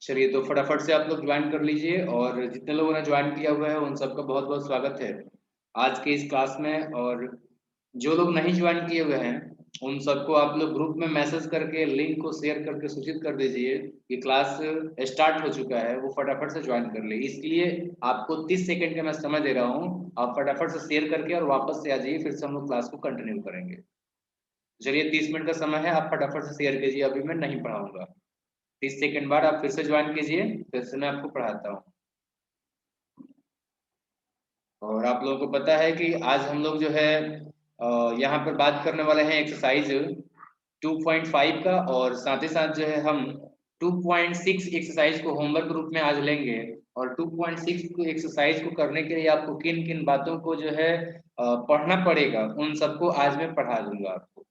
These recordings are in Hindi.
चलिए तो फटाफट से आप लोग ज्वाइन कर लीजिए और जितने लोगों ने ज्वाइन किया हुआ है उन सबका बहुत बहुत स्वागत है आज के इस क्लास में। और जो लोग नहीं ज्वाइन किए हुए हैं उन सबको आप लोग ग्रुप में मैसेज करके लिंक को शेयर करके सूचित कर दीजिए कि क्लास स्टार्ट हो चुका है, वो फटाफट से ज्वाइन कर ले। इसलिए आपको 30 सेकंड का मैं समय दे रहा हूँ, आप फटाफट से शेयर करके और वापस से आ जाइए, फिर से हम लोग क्लास को कंटिन्यू करेंगे। चलिए 30 मिनट का समय है, आप फटाफट से शेयर कीजिए, अभी मैं नहीं पढ़ाऊंगा। 30 सेकंड बाद आप फिर से ज्वाइन कीजिए, फिर से मैं आपको पढ़ाता हूँ। और आप लोगों को पता है कि आज हम लोग जो है यहाँ पर बात करने वाले हैं एक्सरसाइज 2.5 का, और साथ ही साथ जो है हम 2.6 एक्सरसाइज को होमवर्क रूप में आज लेंगे। और 2.6 को एक्सरसाइज को करने के लिए आपको किन किन बातों को जो है पढ़ना पड़ेगा, उन सबको आज मैं पढ़ा दूंगा आपको।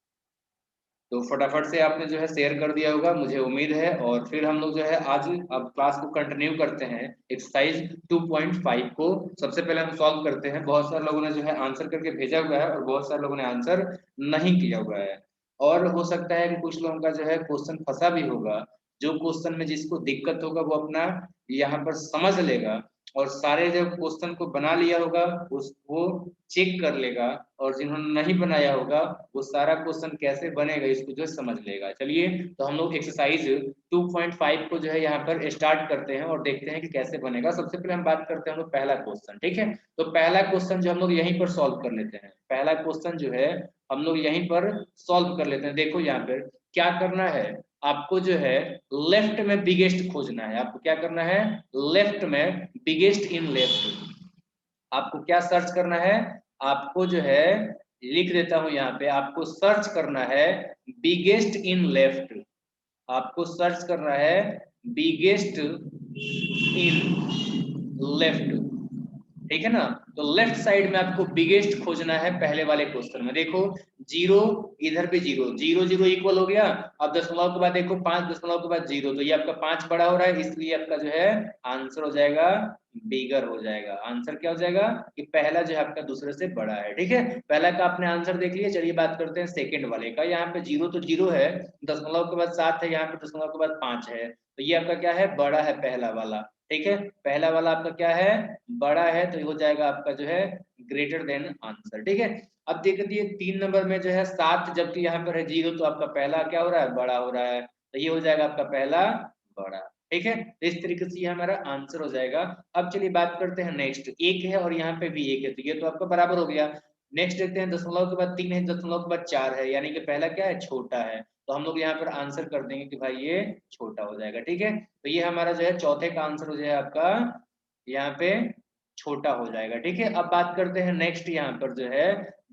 तो फटाफट से आपने जो है शेयर कर दिया होगा, मुझे उम्मीद है। और फिर हम लोग जो है आज अब क्लास को कंटिन्यू करते हैं। एक्सरसाइज 2.5 को सबसे पहले हम सॉल्व करते हैं। बहुत सारे लोगों ने जो है आंसर करके भेजा हुआ है और बहुत सारे लोगों ने आंसर नहीं किया हुआ है। और हो सकता है कि कुछ लोगों का जो है क्वेश्चन फंसा भी होगा। जो क्वेश्चन में जिसको दिक्कत होगा वो अपना यहाँ पर समझ लेगा, और सारे जो क्वेश्चन को बना लिया होगा उस वो चेक कर लेगा, और जिन्होंने नहीं बनाया होगा वो सारा क्वेश्चन कैसे बनेगा इसको जो समझ लेगा। चलिए तो हम लोग एक्सरसाइज 2.5 को जो है यहाँ पर स्टार्ट करते हैं और देखते हैं कि कैसे बनेगा। सबसे पहले हम बात करते हैं हम लोग पहला क्वेश्चन, ठीक है। तो पहला क्वेश्चन जो हम लोग यहीं पर सॉल्व कर लेते हैं, पहला क्वेश्चन जो है हम लोग यहीं पर सॉल्व कर लेते हैं। देखो यहाँ पर क्या करना है, आपको जो है लेफ्ट में बिगेस्ट खोजना है। आपको क्या करना है, लेफ्ट में बिगेस्ट इन लेफ्ट। आपको क्या सर्च करना है, आपको जो है लिख देता हूं यहाँ पे, आपको सर्च करना है बिगेस्ट इन लेफ्ट। आपको सर्च करना है बिगेस्ट इन लेफ्ट, ठीक है ना। तो लेफ्ट साइड में आपको बिगेस्ट खोजना है पहले वाले क्वेश्चन में। देखो जीरो, इधर पे जीरो, जीरो जीरो इक्वल हो गया। अब दशमलव के बाद देखो 5 दशमलव के बाद जीरो, तो ये आपका 5 बड़ा हो रहा है, इसलिए आपका जो है आंसर हो जाएगा बिगर हो जाएगा। आंसर क्या हो जाएगा कि पहला जो है आपका दूसरे से बड़ा है, ठीक है। पहला का आपने आंसर देख लिया। चलिए बात करते हैं सेकंड वाले का। यहाँ पे जीरो तो जीरो है, दशमलव के बाद 7 है, यहाँ पे दशमलव के बाद 5 है, तो ये आपका क्या है, बड़ा है पहला वाला, ठीक है। पहला वाला आपका क्या है, बड़ा है, तो ये हो जाएगा आपका जो है ग्रेटर देन आंसर, ठीक है। अब देख दिए 3 नंबर में जो है 7, जबकि यहाँ पर है जीरो, तो आपका पहला क्या हो रहा है, बड़ा हो रहा है, तो ये हो जाएगा आपका पहला बड़ा, ठीक है। तो इस तरीके से ये हमारा आंसर हो जाएगा। अब चलिए बात करते हैं नेक्स्ट, एक है और यहाँ पे भी एक है, तो ये तो आपका बराबर हो गया। नेक्स्ट देखते हैं दशमलव के बाद 3 है, दशमलव के बाद 4 है, यानी कि पहला क्या है, छोटा है, तो हम लोग यहाँ पर आंसर कर देंगे कि भाई ये छोटा हो जाएगा, ठीक है। तो ये हमारा जो है चौथे का आंसर हो जाएगा आपका यहाँ पे छोटा हो जाएगा, ठीक है। अब बात करते हैं नेक्स्ट, यहाँ पर जो है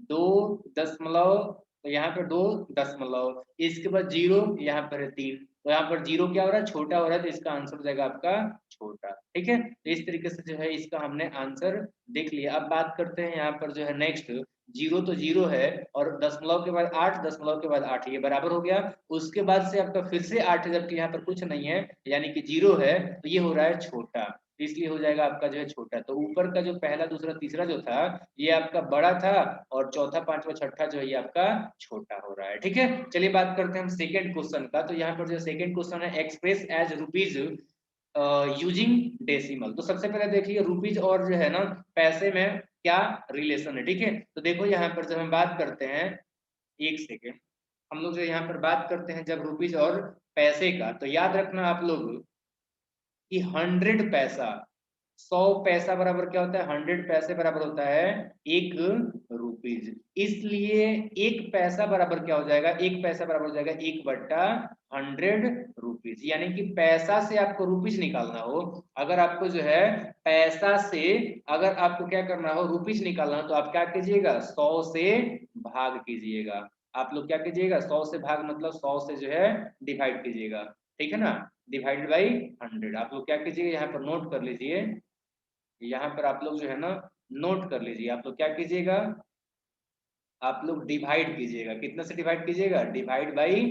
2 दशमलव, तो यहाँ पर 2 दशमलव, इसके बाद जीरो, यहाँ पर है 3, तो यहाँ पर जीरो क्या हो रहा है, छोटा हो रहा है, तो इसका आंसर हो जाएगा आपका छोटा, ठीक है। तो इस तरीके से जो है इसका हमने आंसर देख लिया। अब बात करते हैं यहाँ पर जो है नेक्स्ट, जीरो तो जीरो है, और दशमलव के बाद 8, दशमलव के बाद 8, ये बराबर हो गया। उसके बाद से आपका फिर से 8 है, जबकि यहाँ पर कुछ नहीं है, यानी कि जीरो है, तो ये हो रहा है छोटा, इसलिए हो जाएगा आपका जो है छोटा। तो ऊपर का जो पहला दूसरा तीसरा जो था ये आपका बड़ा था, और चौथा पांचवा छठा जो है ये आपका छोटा हो रहा है, ठीक है। चलिए बात करते हैं हम सेकंड क्वेश्चन का। तो यहाँ पर जो सेकंड क्वेश्चन है express as rupees using decimal. तो सबसे पहले देखिए रुपीज और जो है ना पैसे में क्या रिलेशन है, ठीक है। तो देखो यहाँ पर जब हम बात करते हैं, एक सेकेंड, हम लोग जो यहाँ पर बात करते हैं जब रुपीज और पैसे का, तो याद रखना आप लोग कि 100 पैसा, 100 पैसा बराबर क्या होता है, 100 पैसे बराबर होता है 1 रुपीज। इसलिए 1 पैसा बराबर क्या हो जाएगा, 1 पैसा बराबर हो जाएगा 1/100 रुपीज। यानी कि पैसा से आपको रुपीज निकालना हो, अगर आपको जो है पैसा से अगर आपको क्या करना हो, रुपीज निकालना हो, तो आप क्या कीजिएगा, 100 से भाग कीजिएगा। आप लोग क्या कीजिएगा, 100 से भाग मतलब 100 से जो है डिवाइड कीजिएगा, ठीक है ना, डिवाइड बाई 100। आप लोग क्या कीजिएगा, यहाँ पर नोट कर लीजिए, यहाँ पर आप लोग जो है ना नोट कर लीजिए। आप लोग क्या कीजिएगा, आप लोग डिवाइड कीजिएगा, कितना से डिवाइड कीजिएगा, डिवाइड बाई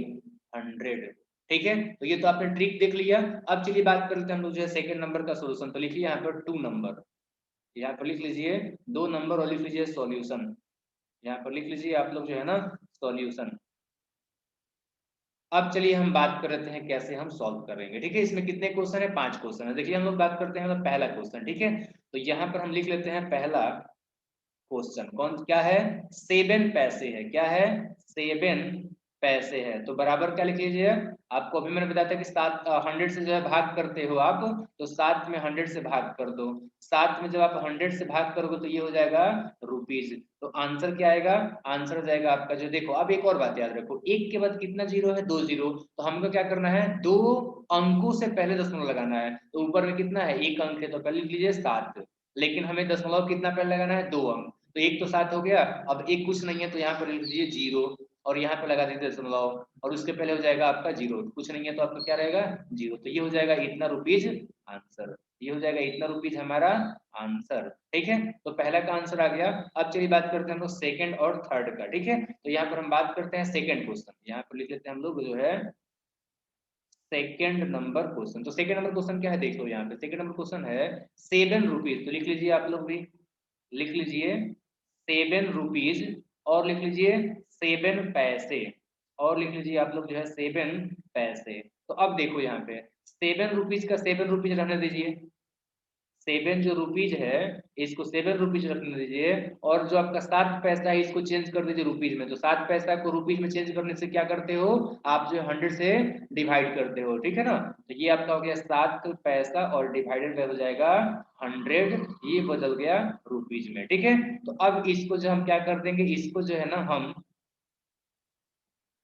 100, ठीक है। तो ये तो आपने ट्रिक देख लिया। अब चलिए बात कर लेते हैं हम लोग जो है सेकंड नंबर का सोल्यूशन। तो लिखिए यहाँ पर 2 नंबर, यहाँ पर लिख लीजिए 2 नंबर, और लिख लीजिए सॉल्यूशन। यहाँ पर लिख लीजिए आप लोग जो है ना सॉल्यूशन। अब चलिए हम बात कर रहे हैं कैसे हम सॉल्व करेंगे। ठीक है, इसमें कितने क्वेश्चन है? 5 क्वेश्चन है। देखिए हम लोग बात करते हैं पहला क्वेश्चन। ठीक है, तो यहाँ पर हम लिख लेते हैं पहला क्वेश्चन कौन क्या है? 7 पैसे है। क्या है? 7 पैसे है। तो बराबर क्या लिख लीजिए? आपको अभी मैंने बताया था कि 100 से जो है भाग करते हो आप, तो 7 में 100 से भाग कर दो। 7 में जब आप 100 से भाग करोगे तो ये हो जाएगा रुपीज। तो आंसर क्या आएगा? आंसर हो जाएगा आपका जो, देखो अब एक और बात याद रखो, एक के बाद कितना जीरो है? 2 जीरो। तो हमको क्या करना है? 2 अंकों से पहले दशमलव लगाना है। तो ऊपर में कितना है? 1 अंक है, तो पहले लिख लीजिए 7। लेकिन हमें दशमलव कितना पहले लगाना है? 2 अंक। तो एक तो 7 हो गया, अब एक कुछ नहीं है तो यहाँ पर लिख दीजिए 0, और यहाँ पे लगा दीजिए दशमलव, और उसके पहले हो जाएगा आपका 0। कुछ नहीं है तो आपका क्या रहेगा? 0। तो ये हो जाएगा इतना रुपीज आंसर। ये हो जाएगा इतना रुपीज हमारा आंसर। ठीक है, तो पहला का आंसर आ गया। अब चलिए बात करते हैं हम लोग सेकंड और थर्ड का। ठीक है, तो यहाँ पर हम बात करते हैं सेकंड क्वेश्चन। यहाँ पर लिख लेते हैं हम लोग जो है सेकंड नंबर क्वेश्चन। तो सेकंड नंबर क्वेश्चन क्या है? देखो यहाँ पे सेकंड नंबर क्वेश्चन है 7 रुपीज। तो लिख लीजिए आप लोग भी, लिख लीजिए 7 रुपीज, और लिख लीजिए 7 पैसे, और लिख लीजिए आप लोग जो है 7 पैसे। तो अब देखो यहाँ पे 7 रुपीज का 7 रुपीज रहने दीजिए। 7 जो रुपीज है इसको 7 रुपीज रखने दीजिए, और जो आपका 7 पैसा है इसको चेंज कर दीजिए रुपीज में। तो 7 पैसा को रुपीज में चेंज करने से क्या करते हो आप? जो 100 से डिवाइड करते हो। ठीक है ना, तो ये आपका हो गया 7 पैसा, और डिवाइडेड बाय हो जाएगा 100, ये बदल गया रुपीज में। ठीक है, तो अब इसको जो हम क्या कर देंगे, इसको जो है ना हम,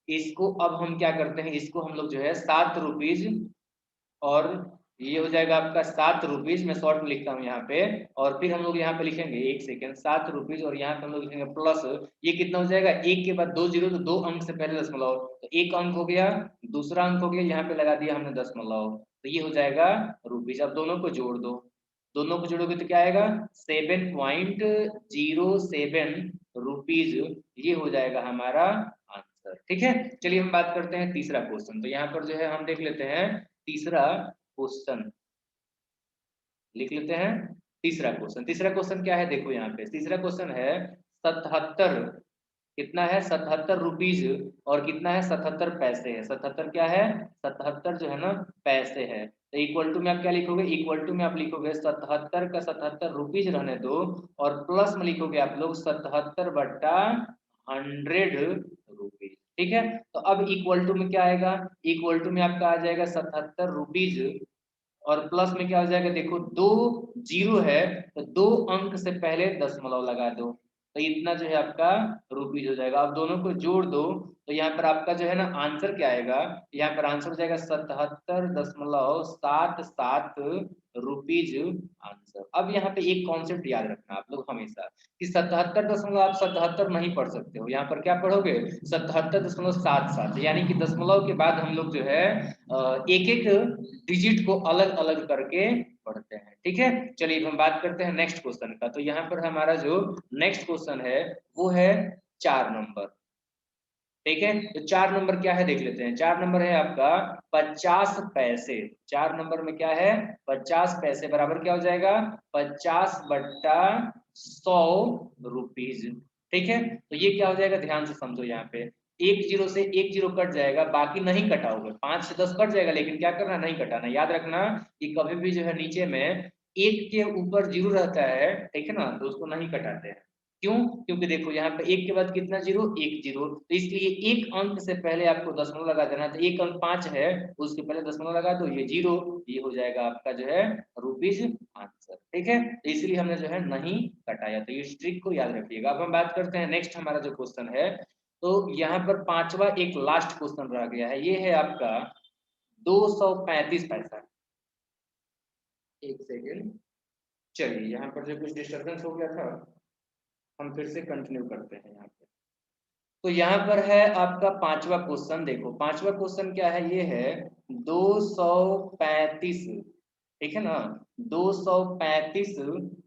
इसको अब हम क्या करते हैं, इसको हम लोग जो है 7 रुपीज, और ये हो जाएगा आपका 7 रुपीज। मैं शॉर्ट में लिखता हूँ यहाँ पे, और फिर हम लोग यहाँ पे लिखेंगे 1 सेकेंड, 7 रुपीज, और यहाँ पे हम लोग लिखेंगे प्लस, ये कितना हो जाएगा? एक के बाद 2 जीरो, तो 2 अंक से पहले दशमलव, तो एक अंक हो गया, दूसरा अंक हो गया, यहाँ पे लगा दिया हमने दशमलव, तो ये हो जाएगा रुपीज। अब दोनों को जोड़ दो, दोनों को जोड़ोगे तो क्या आएगा? 7.07 रुपीज, ये हो जाएगा हमारा आंसर। ठीक है, चलिए हम बात करते हैं तीसरा क्वेश्चन। तो यहाँ पर जो है हम देख लेते हैं तीसरा क्वेश्चन, लिख लेते हैं तीसरा क्वेश्चन। तीसरा क्वेश्चन क्या है? देखो यहाँ पे तीसरा क्वेश्चन है 77, कितना है? 77 रुपीज, और कितना है? 77 पैसे है। 77 क्या है? 77 जो है ना पैसे है। तो इक्वल टू में आप क्या लिखोगे? इक्वल टू में आप लिखोगे 77 का 77 रुपीज रहने दो, और प्लस में लिखोगे आप लोग 77 बट्टा 100 रुपीज। ठीक है, तो अब इक्वल टू में क्या आएगा? इक्वल टू में आपका आ जाएगा 77 रुपीज, और प्लस में क्या हो जाएगा? देखो 2 जीरो है, तो 2 अंक से पहले दशमलव लगा दो, तो इतना जो है आपका रुपीज हो जाएगा। अब दोनों को जोड़ दो, तो यहाँ पर आपका जो है ना आंसर क्या आएगा? यहाँ पर आंसर हो जाएगा 77.77 रुपीज आंसर। अब यहाँ पे एक कॉन्सेप्ट याद रखना आप लोग हमेशा, कि 77 दशमलव आप 77 नहीं पढ़ सकते हो, यहाँ पर क्या पढ़ोगे? 77.77, यानी कि दशमलव के बाद हम लोग जो है एक एक डिजिट को अलग अलग करके पढ़ते हैं। ठीक है, चलिए हम बात करते हैं नेक्स्ट क्वेश्चन का। तो यहाँ पर हमारा जो नेक्स्ट क्वेश्चन है वो है 4 नंबर। ठीक है, तो 4 नंबर क्या है देख लेते हैं। 4 नंबर है आपका 50 पैसे। 4 नंबर में क्या है? 50 पैसे, बराबर क्या हो जाएगा? 50 बट्टा 100 रुपीज। ठीक है, तो ये क्या हो जाएगा? ध्यान से समझो, यहाँ पे एक जीरो से एक जीरो कट जाएगा, बाकी नहीं कटा होगा। 5 से 10 कट जाएगा, लेकिन क्या करना? नहीं कटाना। याद रखना कि कभी भी जो है नीचे में एक के ऊपर जीरो रहता है, ठीक है ना, तो उसको नहीं कटाते हैं। क्यों? क्योंकि देखो यहाँ पे एक के बाद कितना जीरो? एक जीरो, तो इसलिए एक अंक से पहले आपको दशमलव लगा देना। तो एक अंक 5 है, उसके पहले दशमलव लगा दो, ये जीरो, ये हो जाएगा आपका जो है रुपीज आंसर। ठीक है, तो इसलिए हमने जो है नहीं कटाया। तो ये ट्रिक को याद रखिएगा। अब हम बात करते हैं नेक्स्ट हमारा जो क्वेश्चन है। तो यहाँ पर पांचवा एक लास्ट क्वेश्चन रह गया है, ये है आपका 235 पैसा। एक सेकेंड, चलिए यहाँ पर जो कुछ डिस्टर्बेंस हो गया था, हम फिर से कंटिन्यू करते हैं यहाँ पे। तो यहाँ पर है आपका पांचवा क्वेश्चन। देखो पांचवा क्वेश्चन क्या है? ये है 235। ठीक है ना, 235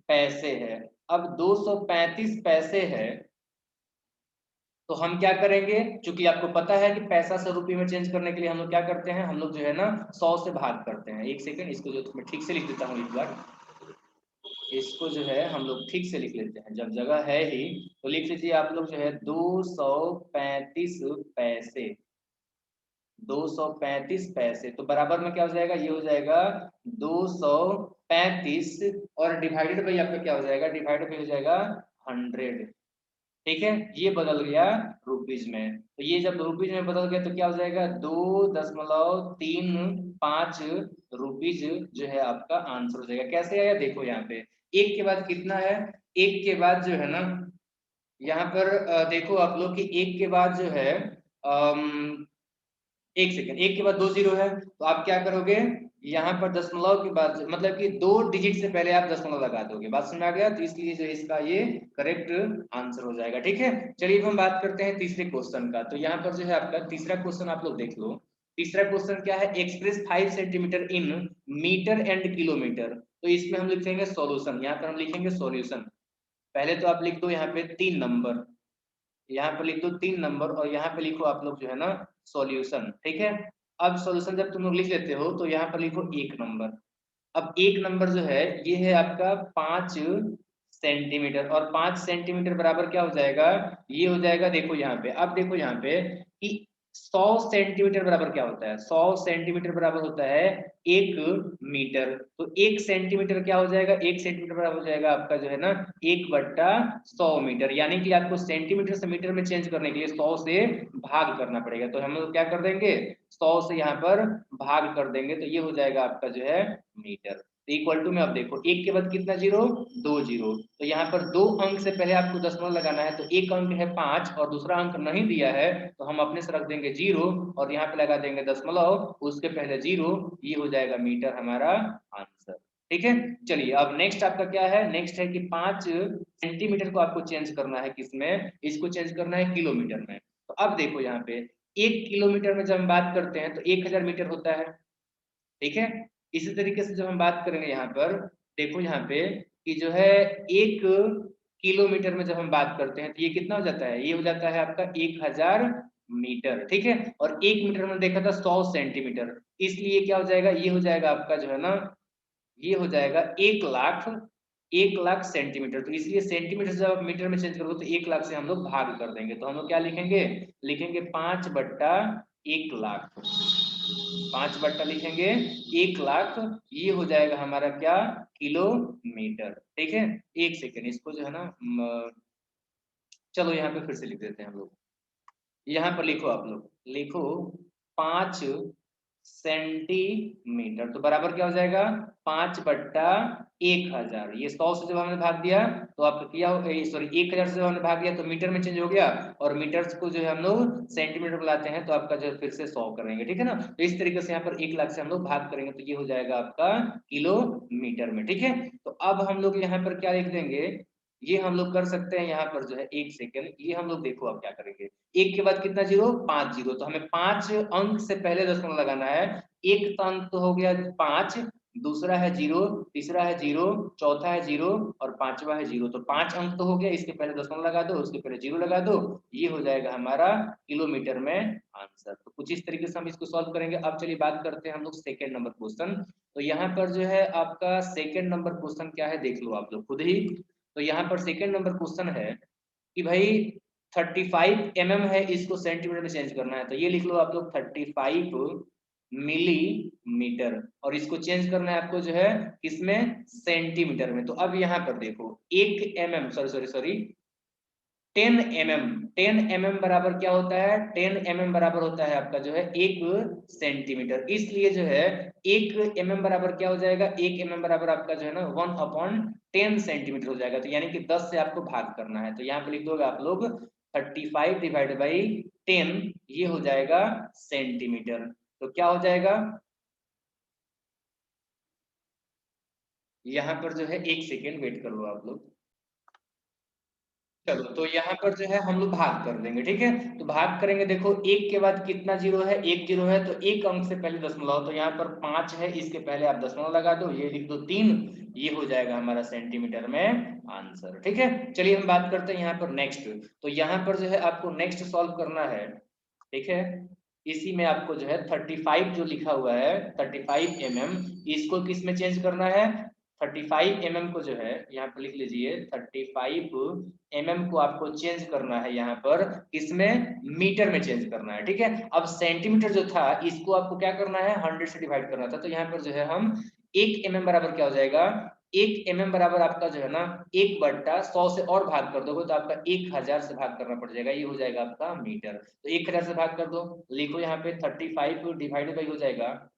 पैसे है। अब 235 पैसे है, तो हम क्या करेंगे? क्योंकि आपको पता है कि पैसा से रुपये में चेंज करने के लिए हम लोग क्या करते हैं? हम लोग जो है ना 100 से भाग करते हैं। एक सेकेंड, इसको जो मैं ठीक से लिख देता हूँ एक बार, इसको जो है हम लोग ठीक से लिख लेते हैं, जब जगह है ही तो लिख लीजिए आप लोग जो है 235 पैसे। 235 पैसे। तो बराबर में क्या हो जाएगा, ये हो जाएगा 235 और डिवाइडेड बाई आपका क्या हो जाएगा, डिवाइडेड बाई हो जाएगा 100। ठीक है, ये बदल गया रुपीज में। तो ये जब रुपीज में बदल गया तो क्या हो जाएगा, 2.35 रुपीज जो है आपका आंसर हो जाएगा। कैसे आया देखो, यहाँ पे एक के बाद कितना है, एक के बाद जो है ना यहाँ पर देखो आप लोग कि एक के बाद जो है एक सेकेंड, एक के बाद 2 जीरो है, तो आप क्या करोगे, यहाँ पर दशमलव के बाद मतलब कि 2 डिजिट से पहले आप दशमलव लगा दोगे। बात समझ आ गया, तो इसलिए जो इसका ये करेक्ट आंसर हो जाएगा। ठीक है, चलिए हम बात करते हैं तीसरे क्वेश्चन का। तो यहाँ पर जो है आपका तीसरा क्वेश्चन आप लोग देख लो। तीसरा क्वेश्चन क्या है, express 5 centimetre in metre and kilometre. तो इसमें हम लिखेंगे सॉल्यूशन, यहाँ पर हम लिखेंगे सॉल्यूशन। पहले तो आप लिख दो यहाँ पे 3 नंबर, यहाँ पे लिख दो 3 नंबर और यहाँ पे लिखो आप लोग जो है ना सॉल्यूशन। ठीक है, अब सॉल्यूशन जब तुम लोग लिख लेते हो तो यहाँ पर लिखो 1 नंबर। अब 1 नंबर जो है ये है आपका 5 सेंटीमीटर, और 5 सेंटीमीटर बराबर क्या हो जाएगा, ये हो जाएगा देखो यहाँ पे, अब देखो यहाँ पे कि 100 सेंटीमीटर बराबर क्या होता है, 100 सेंटीमीटर बराबर होता है 1 मीटर। तो 1 सेंटीमीटर क्या हो जाएगा, 1 सेंटीमीटर बराबर हो जाएगा आपका जो है ना 1/100 मीटर। यानी कि आपको सेंटीमीटर से मीटर में चेंज करने के लिए 100 से भाग करना पड़ेगा। तो हम लोग क्या कर देंगे, 100 से यहाँ पर भाग कर देंगे, तो ये हो जाएगा आपका जो है मीटर। तो इक्वल टू में अब देखो एक के बाद कितना जीरो, 2 जीरो। तो यहाँ पर 2 अंक से पहले आपको दशमलव लगाना है, तो एक अंक है 5 और दूसरा अंक नहीं दिया है तो हम अपने से रख देंगे 0 और यहाँ पे लगा देंगे दशमलव, उसके पहले 0, ये हो जाएगा मीटर हमारा आंसर। ठीक है, चलिए अब नेक्स्ट आपका क्या है, नेक्स्ट है कि 5 सेंटीमीटर को आपको चेंज करना है किसमें, इसको चेंज करना है किलोमीटर में। तो अब देखो यहाँ पे 1 किलोमीटर में जब हम बात करते हैं तो 1000 मीटर होता है। ठीक है, इसी तरीके से जब हम बात करेंगे यहाँ पर देखो यहाँ पे कि जो है 1 किलोमीटर में जब हम बात करते हैं तो ये कितना हो जाता है, ये हो जाता है आपका 1000 मीटर। ठीक है, और 1 मीटर में देखा था 100 सेंटीमीटर, इसलिए क्या हो जाएगा, ये हो जाएगा आपका जो है ना, ये हो जाएगा 1 लाख सेंटीमीटर। तो इसलिए सेंटीमीटर से जब आप मीटर में चेंज करोगे तो 1 लाख से हम लोग भाग कर देंगे। तो हम लोग क्या लिखेंगे, लिखेंगे 5/1 लाख, 5 बट्टा लिखेंगे 1 लाख, ये हो जाएगा हमारा क्या, किलोमीटर। ठीक है, एक सेकेंड इसको जो है ना चलो यहाँ पे फिर से लिख देते हैं हम लोग। यहाँ पर लिखो आप लोग, लिखो 5 सेंटीमीटर, तो बराबर क्या हो जाएगा 5/1000। ये 100 से जब हमने भाग दिया तो आप किया, सॉरी 1000 से जब हमने भाग दिया तो मीटर में चेंज हो गया, और मीटर को जो है हम लोग सेंटीमीटर बुलाते हैं तो आपका जो फिर से 100 करेंगे। ठीक है ना, तो इस तरीके से यहाँ पर 1 लाख से हम लोग भाग करेंगे तो ये हो जाएगा आपका किलोमीटर में। ठीक है, तो अब हम लोग यहाँ पर क्या लिख देंगे, ये हम लोग कर सकते हैं यहाँ पर जो है, एक सेकेंड, ये हम लोग देखो अब क्या करेंगे, 1 के बाद कितना जीरो, 5 जीरो, तो हमें 5 अंक से पहले दशमलव लगाना है। एक अंक तो हो गया 5, दूसरा है 0, तीसरा है 0, चौथा है 0 और पांचवा है 0। तो 5 अंक तो हो गया, इसके पहले दशमलव लगा दो, उसके पहले 0 लगा दो, ये हो जाएगा हमारा किलोमीटर में आंसर। तो कुछ इस तरीके से हम इसको सॉल्व करेंगे। अब चलिए बात करते हैं हम लोग सेकेंड नंबर क्वेश्चन। तो यहाँ पर जो है आपका सेकेंड नंबर क्वेश्चन क्या है देख लो आप लोग खुद ही। तो यहाँ पर सेकेंड नंबर क्वेश्चन है कि भाई 35 है, इसको सेंटीमीटर में चेंज करना है। तो ये लिख लो आप लोग 35 मिलीमीटर, और इसको चेंज करना है आपको जो है किसमें, सेंटीमीटर में। तो अब यहाँ पर देखो 1 सॉरी 10 mm बराबर क्या होता है, 10 mm बराबर होता है आपका जो है 1 सेंटीमीटर। इसलिए जो है 1 mm बराबर क्या हो जाएगा, 1 mm बराबर आपका जो है ना 1/10 सेंटीमीटर हो जाएगा। तो यानी कि 10 से आपको भाग करना है, तो यहाँ पे लिख दोगे आप लोग 35 डिवाइड बाई 10, ये हो जाएगा सेंटीमीटर। तो क्या हो जाएगा, यहाँ पर जो है एक सेकेंड वेट करो आप लोग। चलो, तो यहाँ पर जो है हम लोग भाग कर देंगे। ठीक है, तो भाग करेंगे, देखो 1 के बाद कितना जीरो है, 1 जीरो है, तो एक अंक से पहले दशमलव, तो यहाँ पर 5 है, इसके पहले आप दशमलव लगा दो, ये लिख दो 3, ये हो जाएगा हमारा सेंटीमीटर में आंसर। ठीक है, चलिए हम बात करते हैं यहाँ पर नेक्स्ट। तो यहाँ पर जो है आपको नेक्स्ट सॉल्व करना है। ठीक है, इसी में आपको जो है 35 जो लिखा हुआ है 35 mm, इसको किस में चेंज करना है, 35 mm को जो है यहाँ पर लिख लीजिए, 35 mm को आपको चेंज करना है यहाँ पर, इसमें मीटर में चेंज करना है, ठीक है। अब सेंटीमीटर जो था इसको आपको क्या करना है, 100 से डिवाइड करना था, तो यहाँ पर जो है हम 1 mm बराबर क्या हो जाएगा, 1 mm बराबर आपका जो है ना 1/100 से और भाग कर दोगे तो आपका 1000 से भाग करना पड़ जाएगा, ये हो जाएगा आपका मीटर। तो 1000 से भाग कर दो, लिखो यहाँ पे 35 डिवाइडेड बाई हो जाएगा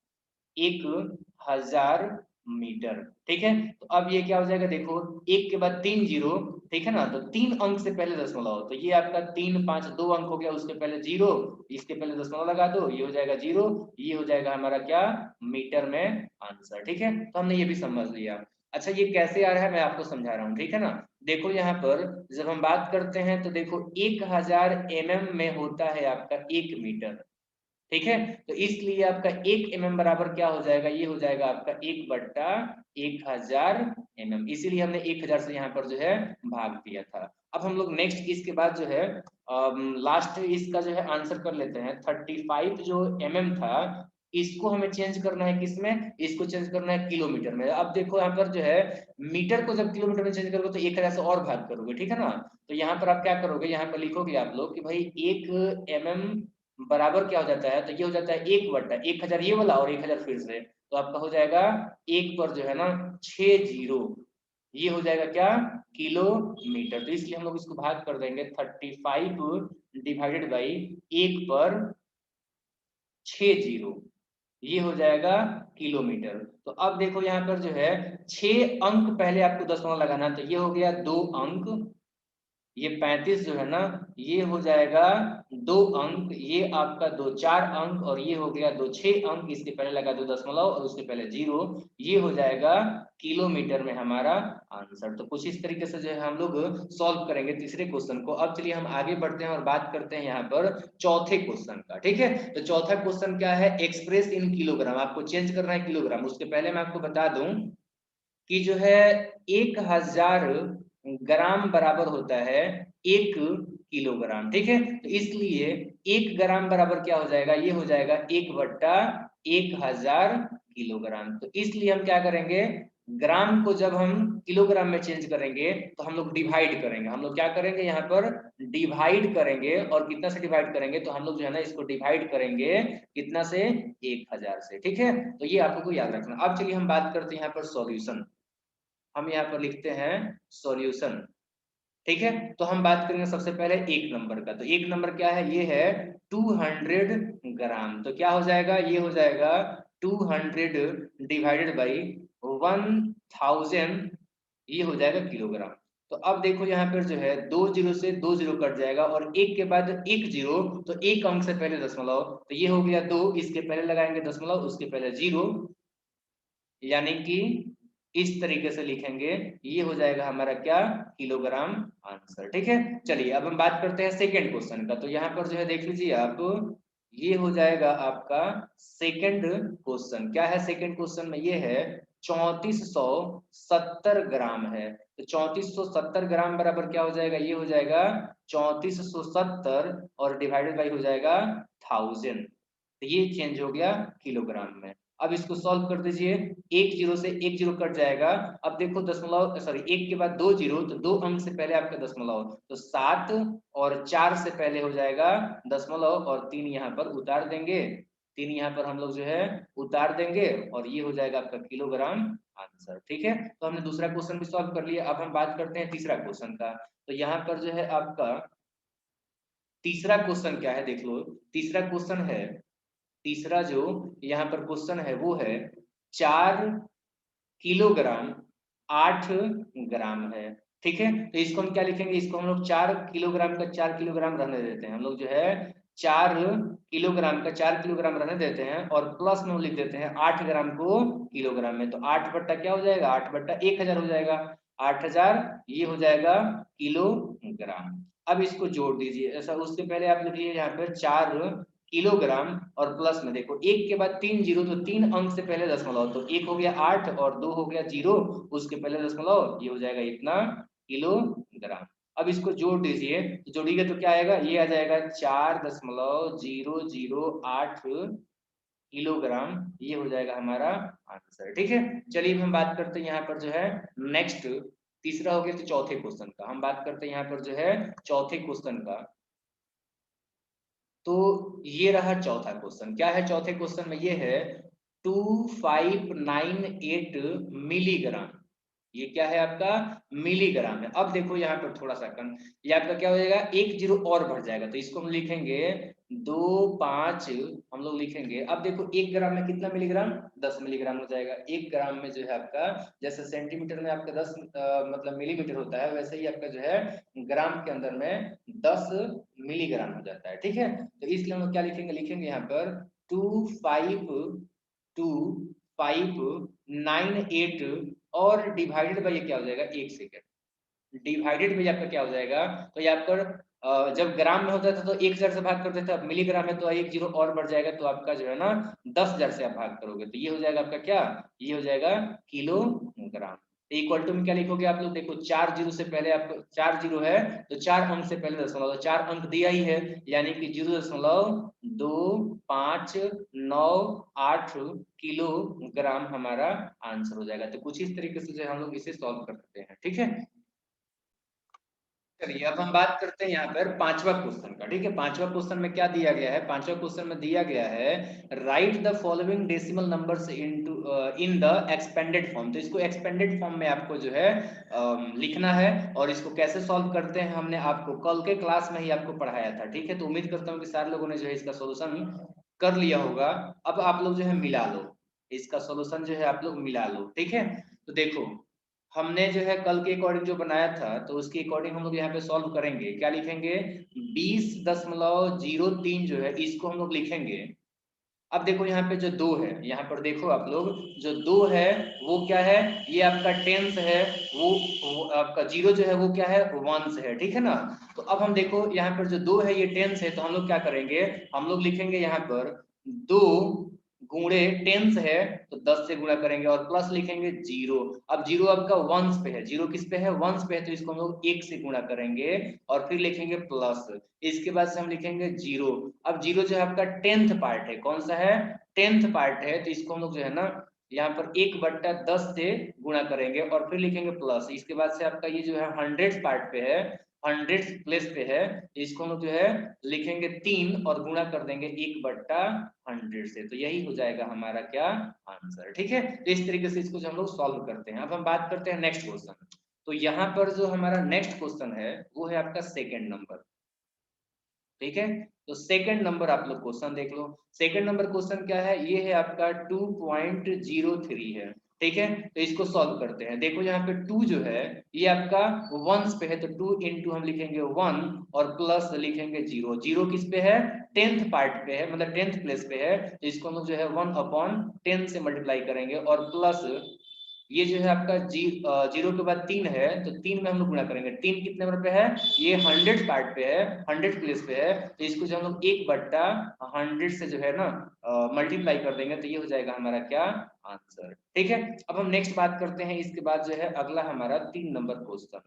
1000 मीटर, ठीक है। तो अब ये क्या हो जाएगा, देखो एक के बाद 3 जीरो, ठीक है ना, तो 3 अंक से पहले दशमलव, तो ये आपका 3 5 2 अंक हो गया, उसके पहले जीरो, इसके पहले दशमलव लगा दो, ये हो जाएगा जीरो, ये हो जाएगा हमारा क्या, मीटर में आंसर, ठीक है। तो हमने ये भी समझ लिया। अच्छा ये कैसे आ रहा है मैं आपको समझा रहा हूँ, ठीक है ना। देखो यहाँ पर जब हम बात करते हैं तो देखो 1000 mm में होता है आपका 1 मीटर, ठीक है। तो इसलिए आपका 1 mm बराबर क्या हो जाएगा, ये हो जाएगा आपका 1/1000 mm, इसीलिए हमने 1000 से यहाँ पर जो है भाग दिया था। अब हम लोग नेक्स्ट इसके बाद जो है लास्ट इसका जो है आंसर कर लेते हैं। 35 जो mm था इसको हमें चेंज करना है किसमें, इसको चेंज करना है किलोमीटर में। अब देखो यहाँ पर जो है मीटर को जब किलोमीटर में चेंज करोगे तो 1000 से और भाग करोगे, ठीक है ना। तो यहाँ पर आप क्या करोगे, यहाँ पर लिखोगे आप लोग कि भाई 1 mm बराबर क्या हो जाता है, तो ये हो जाता है 1/1000 ये वाला और 1000 फिर से, तो आपका हो जाएगा एक पर जो है ना 6 जीरो, ये हो जाएगा क्या, किलोमीटर। तो इसलिए हम लोग इसको भाग कर देंगे 35 डिवाइडेड बाई 1/6 जीरो, ये हो जाएगा किलोमीटर। तो अब देखो यहाँ पर जो है 6 अंक पहले आपको दशमलव लगाना, तो ये हो गया 2 अंक, ये 35 जो है ना ये हो जाएगा 2 अंक, ये आपका 2 4 अंक, और ये हो गया 2 6 अंक, इसके पहले लगा दो दशमलव और उसके पहले जीरो, ये हो जाएगा किलोमीटर में हमारा आंसर। तो कुछ इस तरीके से जो है हम लोग सॉल्व करेंगे तीसरे क्वेश्चन को। अब चलिए हम आगे बढ़ते हैं और बात करते हैं यहाँ पर चौथे क्वेश्चन का, ठीक है। तो चौथा क्वेश्चन क्या है, एक्सप्रेस इन किलोग्राम, आपको चेंज करना है किलोग्राम। उसके पहले मैं आपको बता दूं कि जो है 1000 ग्राम बराबर होता है 1 किलोग्राम, ठीक है। तो इसलिए 1 ग्राम बराबर क्या हो जाएगा, ये हो जाएगा 1/1000 किलोग्राम। तो इसलिए हम क्या करेंगे, ग्राम को जब हम किलोग्राम में चेंज करेंगे तो हम लोग डिवाइड करेंगे, हम लोग क्या करेंगे यहाँ पर डिवाइड करेंगे, और कितना से डिवाइड करेंगे, तो हम लोग जो है ना इसको डिवाइड करेंगे कितना से, 1000 से, ठीक है। तो ये आपको याद रखना। अब चलिए हम बात करते हैं यहाँ पर सॉल्यूशन, हम यहाँ पर लिखते हैं सॉल्यूशन, ठीक है। तो हम बात करेंगे सबसे पहले एक नंबर का, तो एक नंबर क्या है, ये है 200 ग्राम, तो क्या हो जाएगा, ये हो जाएगा 200 डिवाइडेड बाई 1000, ये हो जाएगा किलोग्राम। तो अब देखो यहाँ पर जो है 2 जीरो से 2 जीरो कट जाएगा, और एक के बाद एक जीरो, तो एक अंक से पहले दशमलव, तो ये हो गया 2, इसके पहले लगाएंगे दशमलव, उसके पहले जीरो, यानी कि इस तरीके से लिखेंगे, ये हो जाएगा हमारा क्या, किलोग्राम आंसर, ठीक है। चलिए अब हम बात करते हैं सेकंड क्वेश्चन का। तो यहाँ पर जो है देख लीजिए आप, ये हो जाएगा आपका सेकंड क्वेश्चन। क्या है सेकंड क्वेश्चन में, ये है 3470 ग्राम है। तो 3470 ग्राम बराबर क्या हो जाएगा, ये हो जाएगा 3470 और डिवाइडेड बाई हो जाएगा 1000, तो ये चेंज हो गया किलोग्राम में। अब इसको सॉल्व कर दीजिए, एक जीरो से एक जीरो कट जाएगा। अब देखो दशमलव, सॉरी एक के बाद 2 जीरो, तो 2 अंक से पहले आपका दशमलव, तो 7 और 4 से पहले हो जाएगा दशमलव, और 3 यहाँ पर उतार देंगे, 3 यहाँ पर हम लोग जो है उतार देंगे, और ये हो जाएगा आपका किलोग्राम आंसर, ठीक है। तो हमने दूसरा क्वेश्चन भी सॉल्व कर लिया। अब हम बात करते हैं तीसरा क्वेश्चन का। तो यहाँ पर जो है आपका तीसरा क्वेश्चन क्या है, देख लो। तीसरा क्वेश्चन है, तीसरा जो यहाँ पर क्वेश्चन है वो है 4 किलोग्राम 8 ग्राम है, ठीक है। तो इसको हम क्या लिखेंगे, इसको हम लोग 4 किलोग्राम का 4 किलोग्राम रहने देते हैं, हम लोग जो है 4 किलोग्राम का 4 किलोग्राम रहने देते हैं, और प्लस में हम लिख देते हैं 8 ग्राम को किलोग्राम में। तो 8 बट्टा क्या हो जाएगा, 8/1000 हो जाएगा, 8000, ये हो जाएगा किलोग्राम। अब इसको जोड़ दीजिए, ऐसा उसके पहले आप लिखिए यहाँ पर 4 किलोग्राम, और प्लस में देखो एक के बाद 3 जीरो, तो 3 अंक से पहले दशमलव, तो एक हो गया 8 और 2 हो गया जीरो, उसके पहले दशमलव, ये हो जाएगा इतना किलोग्राम। अब इसको जोड़ दीजिए, तो जोड़िएगा तो क्या आएगा, ये आ जाएगा 4.008 किलोग्राम, ये हो जाएगा हमारा आंसर। ठीक है, चलिए हम बात करते हैं यहाँ पर जो है नेक्स्ट, तीसरा हो गया तो चौथे क्वेश्चन का हम बात करते हैं यहाँ पर जो है चौथे क्वेश्चन का। तो ये रहा चौथा क्वेश्चन, क्या है चौथे क्वेश्चन में, ये है 2598 मिलीग्राम, ये क्या है आपका मिलीग्राम है। अब देखो यहाँ पर थोड़ा सा कम, ये आपका क्या हो जाएगा, एक जीरो और बढ़ जाएगा, तो इसको हम लिखेंगे 25, हम लोग लिखेंगे। अब देखो 1 ग्राम में कितना मिलीग्राम, 10 मिलीग्राम हो जाएगा। 1 ग्राम में जो है आपका, जैसे सेंटीमीटर में आपका 10 मतलब मिलीमीटर होता है, वैसे ही आपका जो है ग्राम के अंदर में 10 मिलीग्राम हो जाता है। ठीक है, तो इसलिए हम लोग क्या लिखेंगे, लिखेंगे यहाँ पर 2598 और डिवाइडेड बाय ये क्या हो जाएगा, 1 सेकेंड, डिवाइडेड बाय आपका क्या हो जाएगा, तो यहाँ पर जब ग्राम में होता था तो 1000 से भाग करते थे, अब मिलीग्राम में तो एक जीरो और बढ़ जाएगा, तो आपका जो है ना 10,000 से आप भाग करोगे, तो ये हो जाएगा आपका क्या, ये हो जाएगा किलोग्राम। इक्वल टू में क्या लिखोगे आप लोग, देखो 4 जीरो से पहले आपको 4 जीरो है तो 4 अंक से पहले दशमलव, तो 4 अंक दिया ही है, यानी कि 0.2598 किलोग्राम हमारा आंसर हो जाएगा। तो कुछ इस तरीके से जो हम लोग इसे सॉल्व कर सकते हैं। ठीक है, चलिए अब हम बात करते हैं यहाँ पर पांचवा क्वेश्चन का। ठीक है, पांचवा क्वेश्चन में क्या दिया गया है, पांचवा क्वेश्चन में दिया गया है right the following decimal numbers into in the expanded form. तो इसको एक्सपेंडेड फॉर्म में आपको जो है लिखना है, और इसको कैसे सॉल्व करते हैं हमने आपको कल के क्लास में ही आपको पढ़ाया था। ठीक है, तो उम्मीद करता हूँ कि सारे लोगों ने जो है इसका सोल्यूशन कर लिया होगा। अब आप लोग जो है मिला लो, इसका सोल्यूशन जो है आप लोग मिला लो। ठीक है, तो देखो हमने जो है कल के अकॉर्डिंग जो बनाया था, तो उसके अकॉर्डिंग हम लोग यहाँ पे सॉल्व करेंगे। क्या लिखेंगे, 20.03 जो है इसको हम लोग लिखेंगे। अब देखो यहाँ पे जो 2 है, यहाँ पर देखो आप लोग जो 2 है वो क्या है, ये आपका टेंस है, वो आपका जीरो जो है वो क्या है, वंस है। ठीक है ना, तो अब हम देखो यहाँ पर जो 2 है ये टेंस है, तो हम लोग क्या करेंगे, हम लोग लिखेंगे यहाँ पर 2 गुणे टेंस है, तो 10 से गुणा करेंगे और प्लस लिखेंगे जीरो। अब जीरो आपका वंस पे है, जीरो किस पे है, वंस पे है, तो इसको हम लोग 1 से गुणा करेंगे और फिर लिखेंगे प्लस, इसके बाद से हम लिखेंगे जीरो। अब जीरो जो है आपका 10th पार्ट है, कौन सा है, 10th पार्ट है, तो इसको हम लोग जो है ना यहाँ पर 1/10 से गुणा करेंगे और फिर लिखेंगे प्लस। इसके बाद से आपका ये जो है 100th पार्ट पे है, 100th प्लेस पे है, इसको हम लोग जो है लिखेंगे 3 और गुणा कर देंगे 1/100 से, तो यही हो जाएगा हमारा क्या आंसर। ठीक है, तो इस तरीके से इसको जो हम लोग सॉल्व करते हैं। अब हम बात करते हैं नेक्स्ट क्वेश्चन। तो यहाँ पर जो हमारा नेक्स्ट क्वेश्चन है वो है आपका सेकेंड नंबर। ठीक है, तो सेकंड नंबर आप लोग क्वेश्चन देख लो। सेकंड नंबर क्वेश्चन क्या है, ये है आपका 2.03 है। ठीक है, तो इसको सॉल्व करते हैं। देखो यहाँ पे 2 जो है ये आपका वंस पे है, तो 2 इंटू हम लिखेंगे 1 और प्लस लिखेंगे जीरो। जीरो किस पे है, 10th पार्ट पे है, मतलब 10th प्लेस पे है, तो इसको हम लोग जो है 1/10 से मल्टीप्लाई करेंगे और प्लस ये जो है आपका जीरो के बाद 3 है, तो 3 में हम लोग गुणा करेंगे। 3 कितने नंबर पे है, ये 100 पार्ट पे है, 100 प्लेस पे है, तो इसको जो हम लोग 1/100 से जो है ना मल्टीप्लाई कर देंगे, तो ये हो जाएगा हमारा क्या आंसर। ठीक है, अब हम नेक्स्ट बात करते हैं, इसके बाद जो है अगला हमारा 3 नंबर क्वेश्चन।